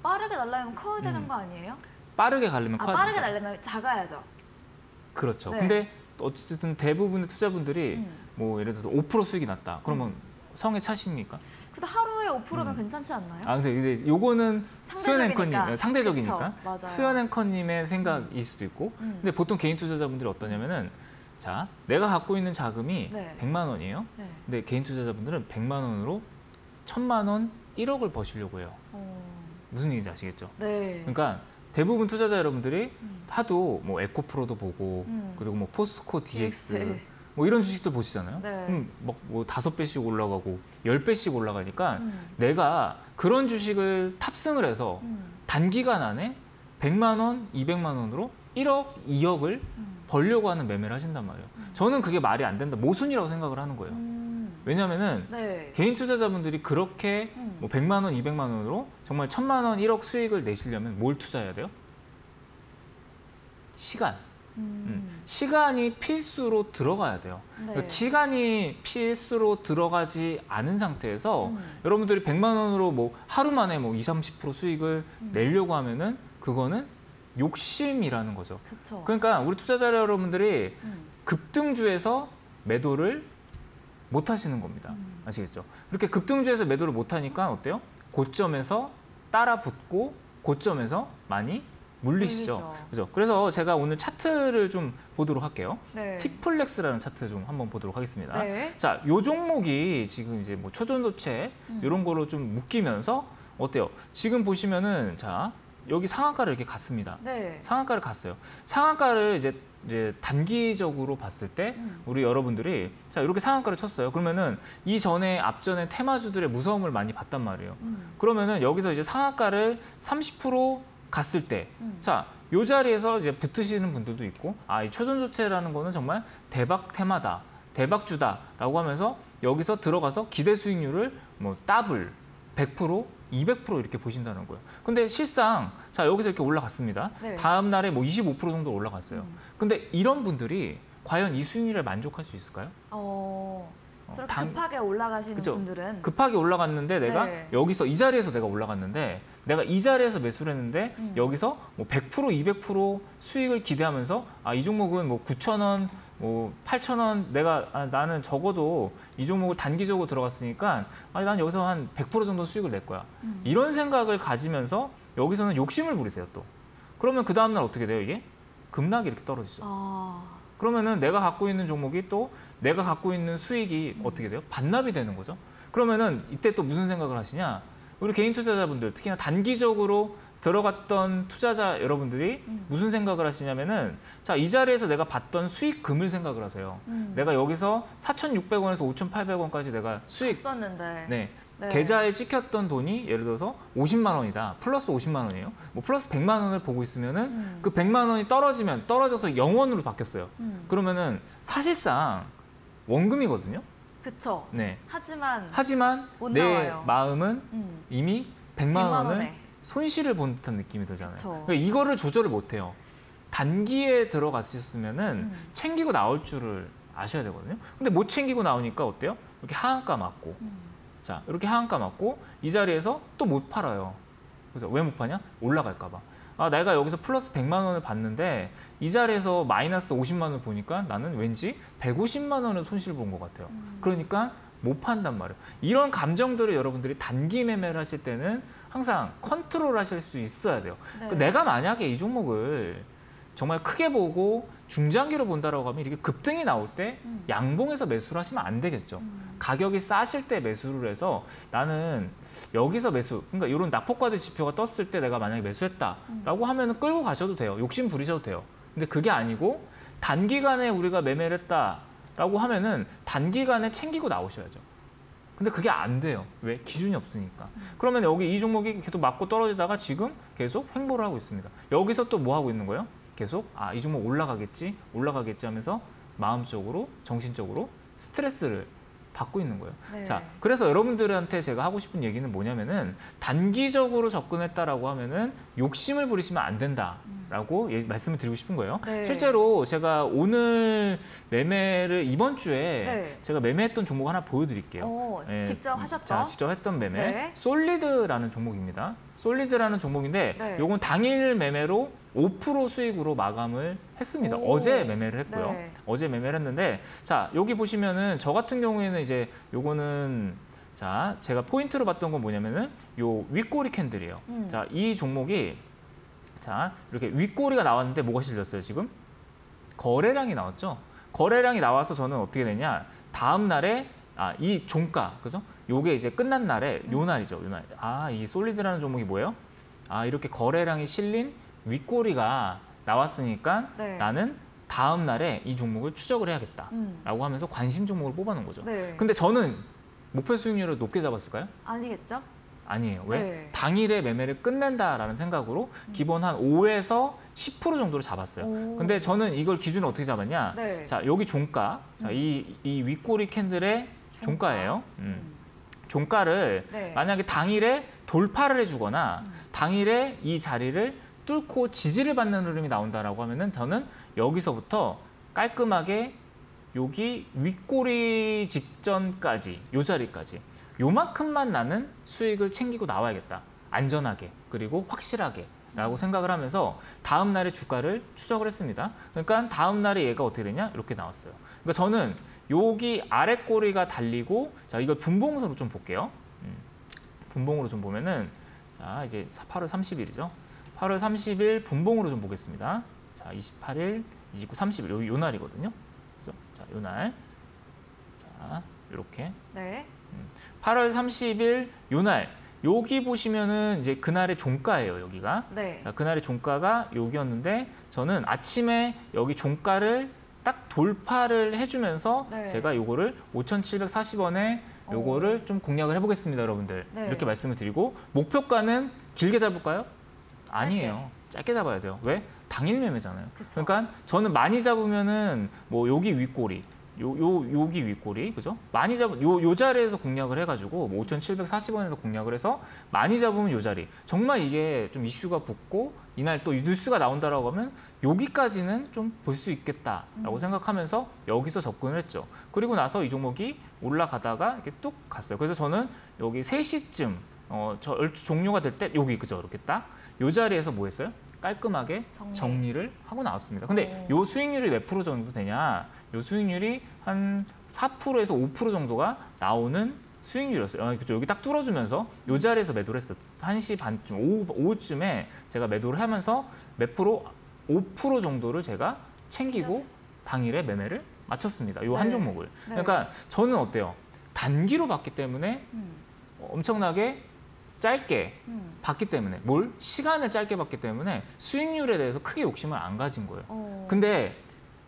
빠르게 날려면 커야 되는 거 아니에요? 빠르게 가려면 커야 빠르게 됩니다. 날려면 작아야죠. 그렇죠. 네. 근데 어쨌든 대부분의 투자분들이 뭐 예를 들어서 5% 수익이 났다. 그러면 성에 차십니까? 근데 하루에 5%면 괜찮지 않나요? 아, 근데 요거는 수연 상대적이니까. 앵커님, 상대적이니까. 그쵸, 맞아요. 수연 앵커님의 생각일 수도 있고. 근데 보통 개인 투자자분들이 어떠냐면은 자, 내가 갖고 있는 자금이 네. 100만 원이에요. 네. 근데 개인 투자자분들은 100만 원으로 1000만 원, 1억을 버시려고 해요. 무슨 얘기인지 아시겠죠? 네. 그러니까 대부분 투자자 여러분들이 하도 뭐 에코프로도 보고 그리고 뭐 포스코 DX DX. 뭐 이런 주식들 보시잖아요. 네. 뭐 5배씩 올라가고 10배씩 올라가니까 내가 그런 주식을 탑승을 해서 단기간 안에 100만 원, 200만 원으로 1억, 2억을 벌려고 하는 매매를 하신단 말이에요. 저는 그게 말이 안 된다. 모순이라고 생각을 하는 거예요. 왜냐면은 네. 개인 투자자분들이 그렇게 뭐 100만 원, 200만 원으로 정말 1000만 원, 1억 수익을 내시려면 뭘 투자해야 돼요? 시간. 시간이 필수로 들어가야 돼요. 네. 그러니까 시간이 필수로 들어가지 않은 상태에서 여러분들이 100만 원으로 뭐 하루 만에 뭐 20, 30% 수익을 내려고 하면은 그거는 욕심이라는 거죠. 그쵸. 그러니까 우리 투자자 여러분들이 급등주에서 매도를 못 하시는 겁니다. 아시겠죠? 그렇게 급등주에서 매도를 못 하니까 어때요? 고점에서 따라 붙고 고점에서 많이 물리시죠. 물리죠. 그죠? 그래서 제가 오늘 차트를 좀 보도록 할게요. 네. 티플렉스라는 차트 좀 한번 보도록 하겠습니다. 네. 자, 요 종목이 지금 이제 뭐 초전도체 이런 거로 좀 묶이면서 어때요? 지금 보시면은 자, 여기 상한가를 이렇게 갔습니다. 네. 상한가를 갔어요. 상한가를 이제 단기적으로 봤을 때 우리 여러분들이 자, 이렇게 상한가를 쳤어요. 그러면은 이전에 앞전에 테마주들의 무서움을 많이 봤단 말이에요. 그러면은 여기서 이제 상한가를 30% 갔을 때 자, 요 자리에서 이제 붙으시는 분들도 있고 아, 이 초전도체라는 거는 정말 대박 테마다. 대박주다라고 하면서 여기서 들어가서 기대 수익률을 뭐 더블 100%, 200% 이렇게 보신다는 거예요. 근데 실상 자, 여기서 이렇게 올라갔습니다. 네. 다음 날에 뭐 25% 정도 올라갔어요. 근데 이런 분들이 과연 이 수익률에 만족할 수 있을까요? 저렇게 당- 급하게 올라가시는 그죠? 분들은 급하게 올라갔는데 내가 네. 여기서 이 자리에서 내가 올라갔는데 내가 이 자리에서 매수를 했는데 여기서 뭐 100%, 200% 수익을 기대하면서 아, 이 종목은 뭐 9,000원, 뭐 8,000원 내가 나는 적어도 이 종목을 단기적으로 들어갔으니까 난 여기서 한 100% 정도 수익을 낼 거야. 이런 생각을 가지면서 여기서는 욕심을 부리세요 또. 그러면 그 다음날 어떻게 돼요 이게? 급락이 이렇게 떨어지죠. 아, 그러면은 내가 갖고 있는 종목이 또 내가 갖고 있는 수익이 어떻게 돼요? 반납이 되는 거죠. 그러면은 이때 또 무슨 생각을 하시냐? 우리 개인 투자자분들, 특히나 단기적으로 들어갔던 투자자 여러분들이 무슨 생각을 하시냐면은, 자, 이 자리에서 내가 받던 수익금을 생각을 하세요. 내가 여기서 4,600원에서 5,800원까지 내가 수익, 썼는데. 네, 네. 계좌에 찍혔던 돈이 예를 들어서 50만 원이다. 플러스 50만 원이에요. 뭐 플러스 100만 원을 보고 있으면은 그 100만 원이 떨어져서 0원으로 바뀌었어요. 그러면은 사실상 원금이거든요. 그쵸. 네. 하지만 못 내 나와요. 마음은 이미 100만 원을 원에. 손실을 본 듯한 느낌이 들잖아요. 그쵸. 그러니까 이거를 조절을 못 해요. 단기에 들어갔었으면은 챙기고 나올 줄을 아셔야 되거든요. 근데 못 챙기고 나오니까 어때요? 이렇게 하한가 맞고. 자, 이렇게 하한가 맞고 이 자리에서 또 못 팔아요. 그래서 왜 못 파냐? 올라갈까 봐. 아, 내가 여기서 플러스 100만 원을 받는데 이 자리에서 마이너스 50만 원을 보니까 나는 왠지 150만 원을 손실을 본 것 같아요. 그러니까 못 판단 말이에요. 이런 감정들을 여러분들이 단기 매매를 하실 때는 항상 컨트롤 하실 수 있어야 돼요. 네. 내가 만약에 이 종목을 정말 크게 보고 중장기로 본다라고 하면 이렇게 급등이 나올 때 양봉에서 매수를 하시면 안 되겠죠. 가격이 싸실 때 매수를 해서 나는 여기서 매수, 그러니까 이런 낙폭과대 지표가 떴을 때 내가 만약에 매수했다라고 하면 끌고 가셔도 돼요. 욕심 부리셔도 돼요. 근데 그게 아니고 단기간에 우리가 매매를 했다라고 하면은 단기간에 챙기고 나오셔야죠. 근데 그게 안 돼요. 왜? 기준이 없으니까. 그러면 여기 이 종목이 계속 맞고 떨어지다가 지금 계속 횡보를 하고 있습니다. 여기서 또 뭐 하고 있는 거예요? 계속 이 종목 올라가겠지 하면서 마음적으로, 정신적으로 스트레스를 받고 있는 거예요. 네. 자, 그래서 여러분들한테 제가 하고 싶은 얘기는 뭐냐면은 단기적으로 접근했다라고 하면은 욕심을 부리시면 안 된다라고 말씀을 드리고 싶은 거예요. 네. 실제로 제가 오늘 매매를 이번 주에 네. 제가 매매했던 종목 하나 보여드릴게요. 직접 하셨죠? 자, 직접 했던 매매. 네. 솔리드라는 종목입니다. 솔리드라는 종목인데 네. 요건 당일 매매로 5% 수익으로 마감을 했습니다. 오. 어제 매매를 했고요. 네. 어제 매매를 했는데, 자, 여기 보시면은 저 같은 경우에는 이제 요거는, 자, 제가 포인트로 봤던 건 뭐냐면은 요 윗꼬리 캔들이에요. 자, 이 종목이, 자, 이렇게 윗꼬리가 나왔는데 뭐가 실렸어요, 지금? 거래량이 나왔죠. 거래량이 나와서 저는 어떻게 되냐? 다음 날에 이 종가, 그죠? 요게 이제 끝난 날에 요 날이죠, 요 날. 이 솔리드라는 종목이 뭐예요? 이렇게 거래량이 실린 윗꼬리가 나왔으니까 네. 나는 다음 날에 이 종목을 추적을 해야겠다라고 하면서 관심 종목을 뽑아놓은 거죠. 네. 근데 저는 목표 수익률을 높게 잡았을까요? 아니겠죠? 아니에요. 왜? 네. 당일에 매매를 끝낸다라는 생각으로 기본 한 5에서 10% 정도로 잡았어요. 오. 근데 저는 이걸 기준으로 어떻게 잡았냐? 네. 자, 여기 종가. 자, 이 윗꼬리 캔들의 종가예요. 종가를 네. 만약에 당일에 돌파를 해주거나 당일에 이 자리를 뚫고 지지를 받는 흐름이 나온다라고 하면은 저는 여기서부터 깔끔하게 여기 윗꼬리 직전까지 요 자리까지 요만큼만 나는 수익을 챙기고 나와야겠다. 안전하게 그리고 확실하게 라고 생각을 하면서 다음 날의 주가를 추적을 했습니다. 그러니까 다음 날에 얘가 어떻게 되냐? 이렇게 나왔어요. 그러니까 저는 여기 아래 꼬리가 달리고, 자, 이걸 분봉으로 좀 볼게요. 분봉으로 좀 보면은, 자, 이제 8월 30일이죠. 8월 30일 분봉으로 좀 보겠습니다. 자, 28일, 29, 30일 요 날이거든요. 그죠? 자, 요 날. 자, 이렇게. 네. 8월 30일 요 날. 여기 보시면은 이제 그날의 종가예요, 여기가. 네. 자, 그날의 종가가 여기였는데 저는 아침에 여기 종가를 딱 돌파를 해주면서 네. 제가 요거를 5,740원에 요거를 좀 공략을 해보겠습니다, 여러분들. 네. 이렇게 말씀을 드리고, 목표가는 길게 잡을까요? 아니에요. 짧게 잡아야 돼요. 왜? 당일 매매잖아요. 그쵸. 그러니까 저는 많이 잡으면은 뭐 여기 윗꼬리, 여기 윗꼬리, 그죠? 많이 잡은 요 자리에서 공략을 해가지고 뭐 5,740원에서 공략을 해서 많이 잡으면 요 자리. 정말 이게 좀 이슈가 붙고 이날 또 뉴스가 나온다라고 하면 여기까지는 좀 볼 수 있겠다라고 생각하면서 여기서 접근을 했죠. 그리고 나서 이 종목이 올라가다가 이렇게 뚝 갔어요. 그래서 저는 여기 3시쯤 종료가 될 때 여기 그죠? 이렇게 딱 요 자리에서 뭐 했어요? 깔끔하게 정리를 하고 나왔습니다. 근데 요 수익률이 몇 프로 정도 되냐? 요 수익률이 한 4%에서 5% 정도가 나오는 수익률이었어요. 그렇죠. 여기 딱 뚫어주면서 요 자리에서 매도를 했어요. 1시 반쯤, 오후쯤에 제가 매도를 하면서 몇 프로 5% 정도를 제가 챙기고 당일에 매매를 마쳤습니다. 이 한 종목을. 그러니까 저는 어때요? 단기로 봤기 때문에 엄청나게 짧게 봤기 때문에 시간을 짧게 봤기 때문에 수익률에 대해서 크게 욕심을 안 가진 거예요. 근데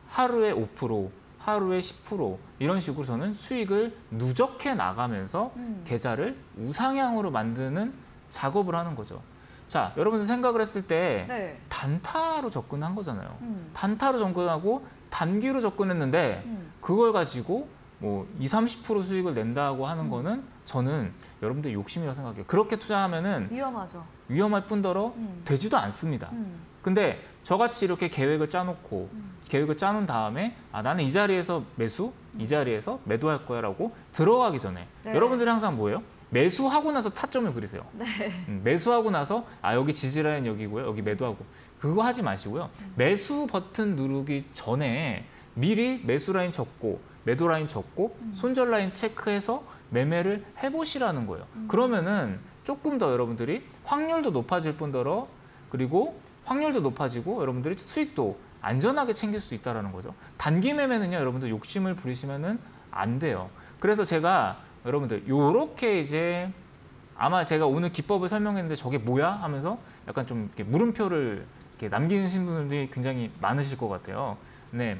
하루에 5%, 하루에 10% 이런 식으로 저는 수익을 누적해 나가면서 계좌를 우상향으로 만드는 작업을 하는 거죠. 자, 여러분들 생각을 했을 때 단타로 접근한 거잖아요. 단타로 접근하고 단기로 접근했는데 그걸 가지고 뭐 20, 30% 수익을 낸다고 하는 거는 저는 여러분들 욕심이라고 생각해요. 그렇게 투자하면은 위험하죠. 위험할 뿐더러 되지도 않습니다. 근데 저같이 이렇게 계획을 짜놓고 계획을 짜놓은 다음에 나는 이 자리에서 매수, 이 자리에서 매도할 거야라고 들어가기 전에 여러분들이 항상 뭐예요? 매수하고 나서 타점을 그리세요. 매수하고 나서 여기 지지라인 여기고요. 여기 매도하고. 그거 하지 마시고요. 매수 버튼 누르기 전에 미리 매수 라인 접고 매도 라인 접고 손절 라인 체크해서 매매를 해보시라는 거예요. 그러면은 조금 더 여러분들이 확률도 높아질 뿐더러 그리고 확률도 높아지고 여러분들이 수익도 안전하게 챙길 수 있다는 거죠. 단기 매매는요, 여러분들 욕심을 부리시면은 안 돼요. 그래서 제가 여러분들 요렇게 이제 아마 제가 오늘 기법을 설명했는데 저게 뭐야 하면서 약간 좀 이렇게 물음표를 이렇게 남기신 분들이 굉장히 많으실 것 같아요. 네.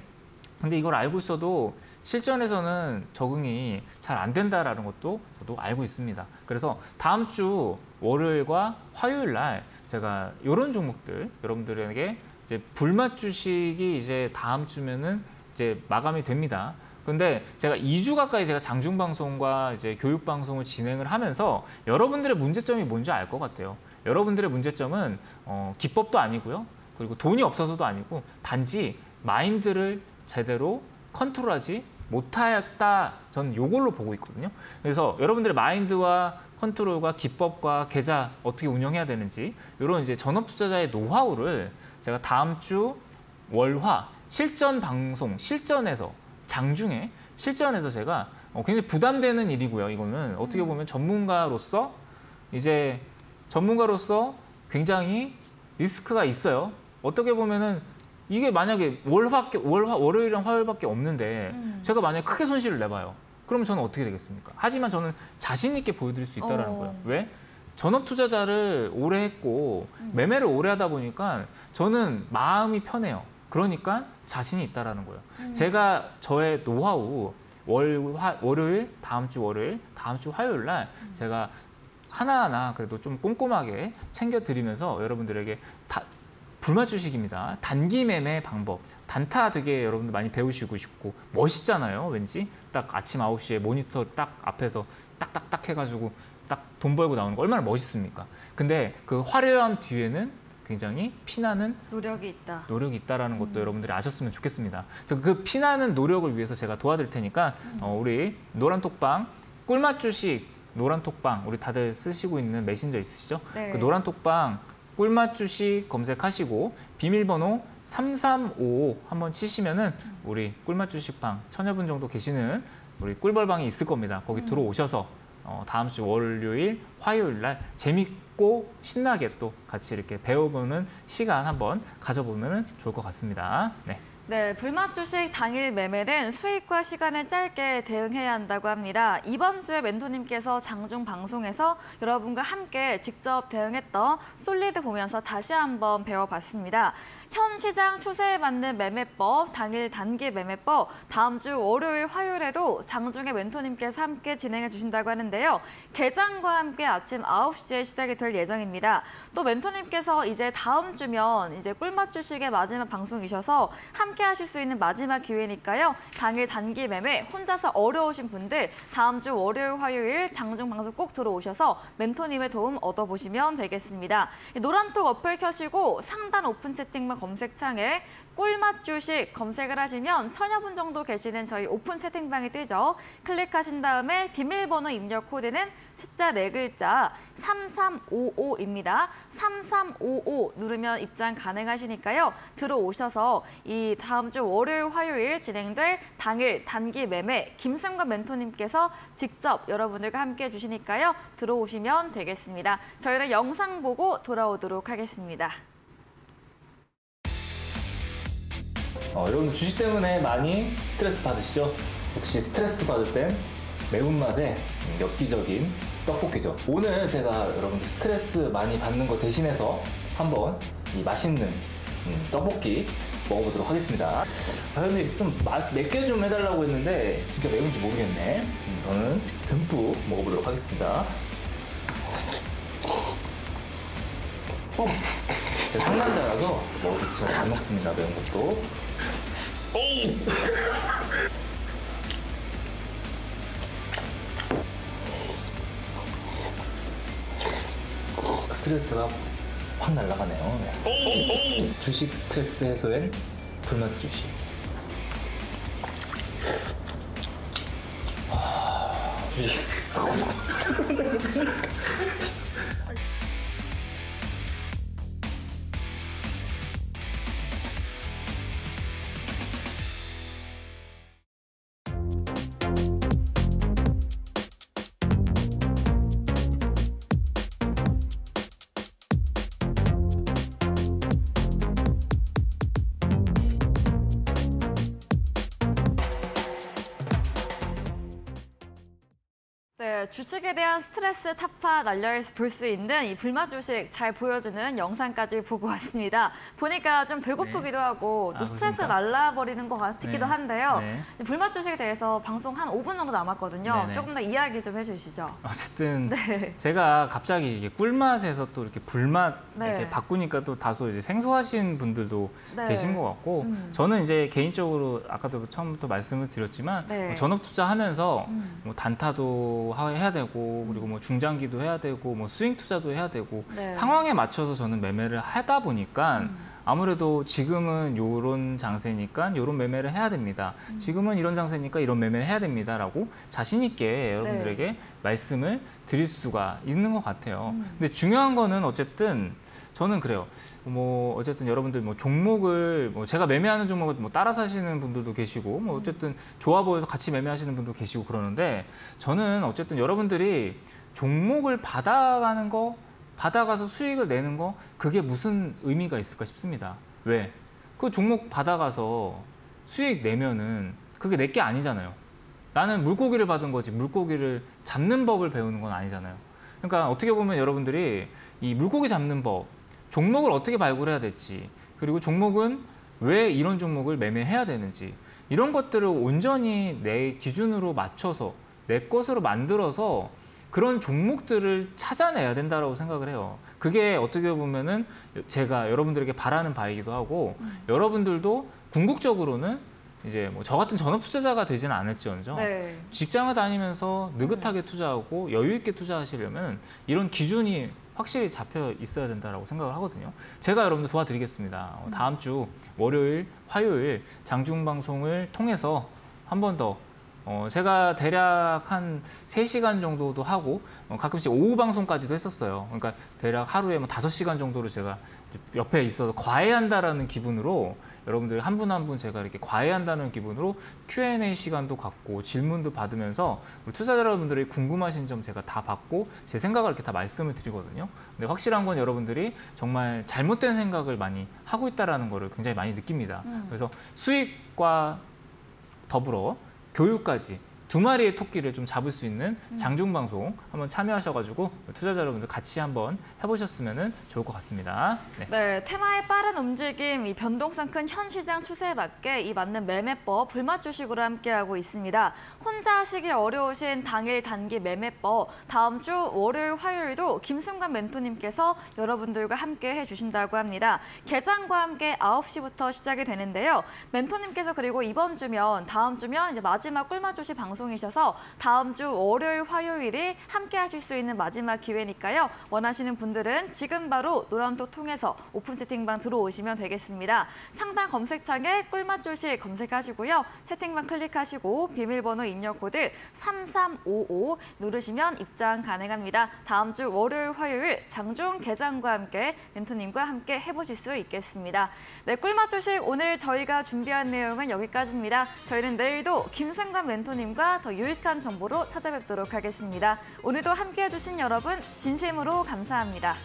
근데 이걸 알고 있어도 실전에서는 적응이 잘 안 된다라는 것도 저도 알고 있습니다. 그래서 다음 주 월요일과 화요일 날 제가 이런 종목들 여러분들에게 이제 불맛 주식이 이제 다음 주면은 이제 마감이 됩니다. 근데 제가 2주 가까이 제가 장중 방송과 이제 교육 방송을 진행을 하면서 여러분들의 문제점이 뭔지 알 것 같아요. 여러분들의 문제점은 기법도 아니고요. 그리고 돈이 없어서도 아니고 단지 마인드를 제대로 컨트롤하지 못하였다. 저는 이걸로 보고 있거든요. 그래서 여러분들의 마인드와 컨트롤과 기법과 계좌 어떻게 운영해야 되는지 이런 이제 전업 투자자의 노하우를 제가 다음 주 월화 실전 방송 실전에서 장중에 실전에서 제가 굉장히 부담되는 일이고요. 이거는 어떻게 보면 전문가로서 굉장히 리스크가 있어요. 어떻게 보면은 이게 만약에 월요일이랑 화요일밖에 없는데 제가 만약에 크게 손실을 내봐요. 그러면 저는 어떻게 되겠습니까? 하지만 저는 자신 있게 보여드릴 수 있다는 거예요. 왜? 전업 투자자를 오래 했고 매매를 오래 하다 보니까 저는 마음이 편해요. 그러니까 자신이 있다는 거예요. 제가 저의 노하우 월요일, 다음 주 월요일, 다음 주 화요일 날 제가 하나하나 그래도 좀 꼼꼼하게 챙겨드리면서 여러분들에게 불맛 주식입니다. 단기 매매 방법. 단타 되게 여러분들 많이 배우시고 싶고 멋있잖아요. 왠지 딱 아침 9시에 모니터 딱 앞에서 딱딱딱 해가지고 딱 돈 벌고 나오는 거 얼마나 멋있습니까? 근데 그 화려함 뒤에는 굉장히 피나는 노력이 있다라는 것도 여러분들이 아셨으면 좋겠습니다. 그래서 그 피나는 노력을 위해서 제가 도와드릴 테니까 우리 노란톡방 꿀맛 주식 노란톡방 우리 다들 쓰시고 있는 메신저 있으시죠? 네. 그 노란톡방 꿀맛 주식 검색하시고 비밀번호 3355 한번 치시면은 우리 꿀맛 주식방 1000여 분 정도 계시는 우리 꿀벌방이 있을 겁니다. 거기 들어오셔서 다음 주 월요일, 화요일 날 재밌고 신나게 또 같이 이렇게 배워보는 시간 한번 가져보면 좋을 것 같습니다. 네. 네, 불맛 주식 당일 매매는 수익과 시간을 짧게 대응해야 한다고 합니다. 이번 주에 멘토님께서 장중 방송에서 여러분과 함께 직접 대응했던 솔리드 보면서 다시 한번 배워봤습니다. 현 시장 추세에 맞는 매매법, 당일 단기 매매법, 다음 주 월요일, 화요일에도 장중에 멘토님께서 함께 진행해 주신다고 하는데요. 개장과 함께 아침 9시에 시작이 될 예정입니다. 또 멘토님께서 이제 다음 주면 이제 꿀맛 주식의 마지막 방송이셔서 함께 하실 수 있는 마지막 기회니까요. 당일 단기 매매 혼자서 어려우신 분들 다음 주 월요일, 화요일 장중 방송 꼭 들어오셔서 멘토님의 도움 얻어보시면 되겠습니다. 노란톡 어플 켜시고 상단 오픈 채팅방 검색창에 꿀맛 주식 검색을 하시면 1000여 분 정도 계시는 저희 오픈 채팅방이 뜨죠. 클릭하신 다음에 비밀번호 입력 코드는 숫자 4글자 3355입니다. 3355 누르면 입장 가능하시니까요. 들어오셔서 이 다음 주 월요일, 화요일 진행될 당일 단기 매매 김승관 멘토님께서 직접 여러분들과 함께 해주시니까요. 들어오시면 되겠습니다. 저희는 영상 보고 돌아오도록 하겠습니다. 여러분 주식 때문에 많이 스트레스 받으시죠? 역시 스트레스 받을 땐 매운맛의 엽기적인 떡볶이죠. 오늘 제가 여러분들 스트레스 많이 받는 거 대신해서 한번 이 맛있는 떡볶이 먹어보도록 하겠습니다. 사장님 좀 맵게 좀 해달라고 했는데 진짜 매운지 모르겠네. 저는 듬뿍 먹어보도록 하겠습니다. 상남자라서 잘 먹습니다. 매운 것도. 스트레스가 확 날아가네요. 네. 주식 스트레스 해소엔 불맛 주식. 주식. 네, 주식에 대한 스트레스 타파 볼 수 있는 이 불맛 주식 잘 보여주는 영상까지 보고 왔습니다. 보니까 좀 배고프기도 하고 또 스트레스가 날라버리는 것 같기도 한데요. 불맛 주식에 대해서 방송 한 5분 정도 남았거든요. 조금 더 이야기 좀 해주시죠. 어쨌든 제가 갑자기 이게 꿀맛에서 또 이렇게 불맛 이렇게 바꾸니까 또 다소 이제 생소하신 분들도 계신 것 같고 저는 이제 개인적으로 아까도 처음부터 말씀을 드렸지만 뭐 전업 투자하면서 뭐 단타도 해야 되고 그리고 뭐 중장기도 해야 되고 뭐 스윙 투자도 해야 되고 상황에 맞춰서 저는 매매를 하다 보니까 아무래도 지금은 이런 장세니까 이런 매매를 해야 됩니다. 지금은 이런 장세니까 이런 매매를 해야 됩니다라고 자신 있게 여러분들에게 말씀을 드릴 수가 있는 것 같아요. 근데 중요한 거는 어쨌든 저는 그래요. 뭐 어쨌든 여러분들 뭐 종목을 뭐 제가 매매하는 종목을 뭐 따라 사시는 분들도 계시고 뭐 어쨌든 좋아 보여서 같이 매매하시는 분도 계시고 그러는데 저는 어쨌든 여러분들이 종목을 받아가서 수익을 내는 거 그게 무슨 의미가 있을까 싶습니다. 왜? 그 종목 받아가서 수익 내면은 그게 내 게 아니잖아요. 나는 물고기를 받은 거지 물고기를 잡는 법을 배우는 건 아니잖아요. 그러니까 어떻게 보면 여러분들이 이 물고기 잡는 법 종목을 어떻게 발굴해야 될지 그리고 종목은 왜 이런 종목을 매매해야 되는지 이런 것들을 온전히 내 기준으로 맞춰서 내 것으로 만들어서 그런 종목들을 찾아내야 된다고 생각을 해요. 그게 어떻게 보면은 제가 여러분들에게 바라는 바이기도 하고 여러분들도 궁극적으로는 이제 뭐 저 같은 전업 투자자가 되지는 않을지언정 직장을 다니면서 느긋하게 투자하고 여유 있게 투자하시려면 이런 기준이 확실히 잡혀 있어야 된다고 생각을 하거든요. 제가 여러분들 도와드리겠습니다. 다음 주 월요일, 화요일 장중 방송을 통해서 한 번 더 제가 대략 한 3시간 정도도 하고 가끔씩 오후 방송까지도 했었어요. 그러니까 대략 하루에 뭐 5시간 정도를 제가 옆에 있어서 과외한다라는 기분으로 여러분들 한 분 한 분 제가 이렇게 과외한다는 기분으로 Q&A 시간도 갖고 질문도 받으면서 우리 투자자 여러분들이 궁금하신 점 제가 다 받고 제 생각을 이렇게 다 말씀을 드리거든요. 근데 확실한 건 여러분들이 정말 잘못된 생각을 많이 하고 있다는 거를 굉장히 많이 느낍니다. 그래서 수익과 더불어 교육까지 두 마리의 토끼를 좀 잡을 수 있는 장중방송 한번 참여하셔가지고 투자자 여러분들 같이 한번 해보셨으면 좋을 것 같습니다. 네, 테마의 빠른 움직임, 이 변동성 큰 현 시장 추세에 맞게 이 맞는 매매법, 불맛 주식으로 함께하고 있습니다. 혼자 하시기 어려우신 당일 단기 매매법, 다음 주 월요일, 화요일도 김승관 멘토님께서 여러분들과 함께 해주신다고 합니다. 개장과 함께 9시부터 시작이 되는데요. 멘토님께서 그리고 이번 주면, 다음 주면 이제 마지막 꿀맛 주식 방송이셔서 다음 주 월요일, 화요일이 함께 하실 수 있는 마지막 기회니까요. 원하시는 분들은 지금 바로 노란톡 통해서 오픈 채팅방 들어오시면 되겠습니다. 상단 검색창에 꿀맛 주식 검색하시고요. 채팅방 클릭하시고 비밀번호 입력 코드 3355 누르시면 입장 가능합니다. 다음 주 월요일, 화요일 장중 개장과 함께 멘토님과 함께 해보실 수 있겠습니다. 네, 꿀맛 주식 오늘 저희가 준비한 내용은 여기까지입니다. 저희는 내일도 김승관 멘토님과 더 유익한 정보로 찾아뵙도록 하겠습니다. 오늘도 함께해 주신 여러분 진심으로 감사합니다.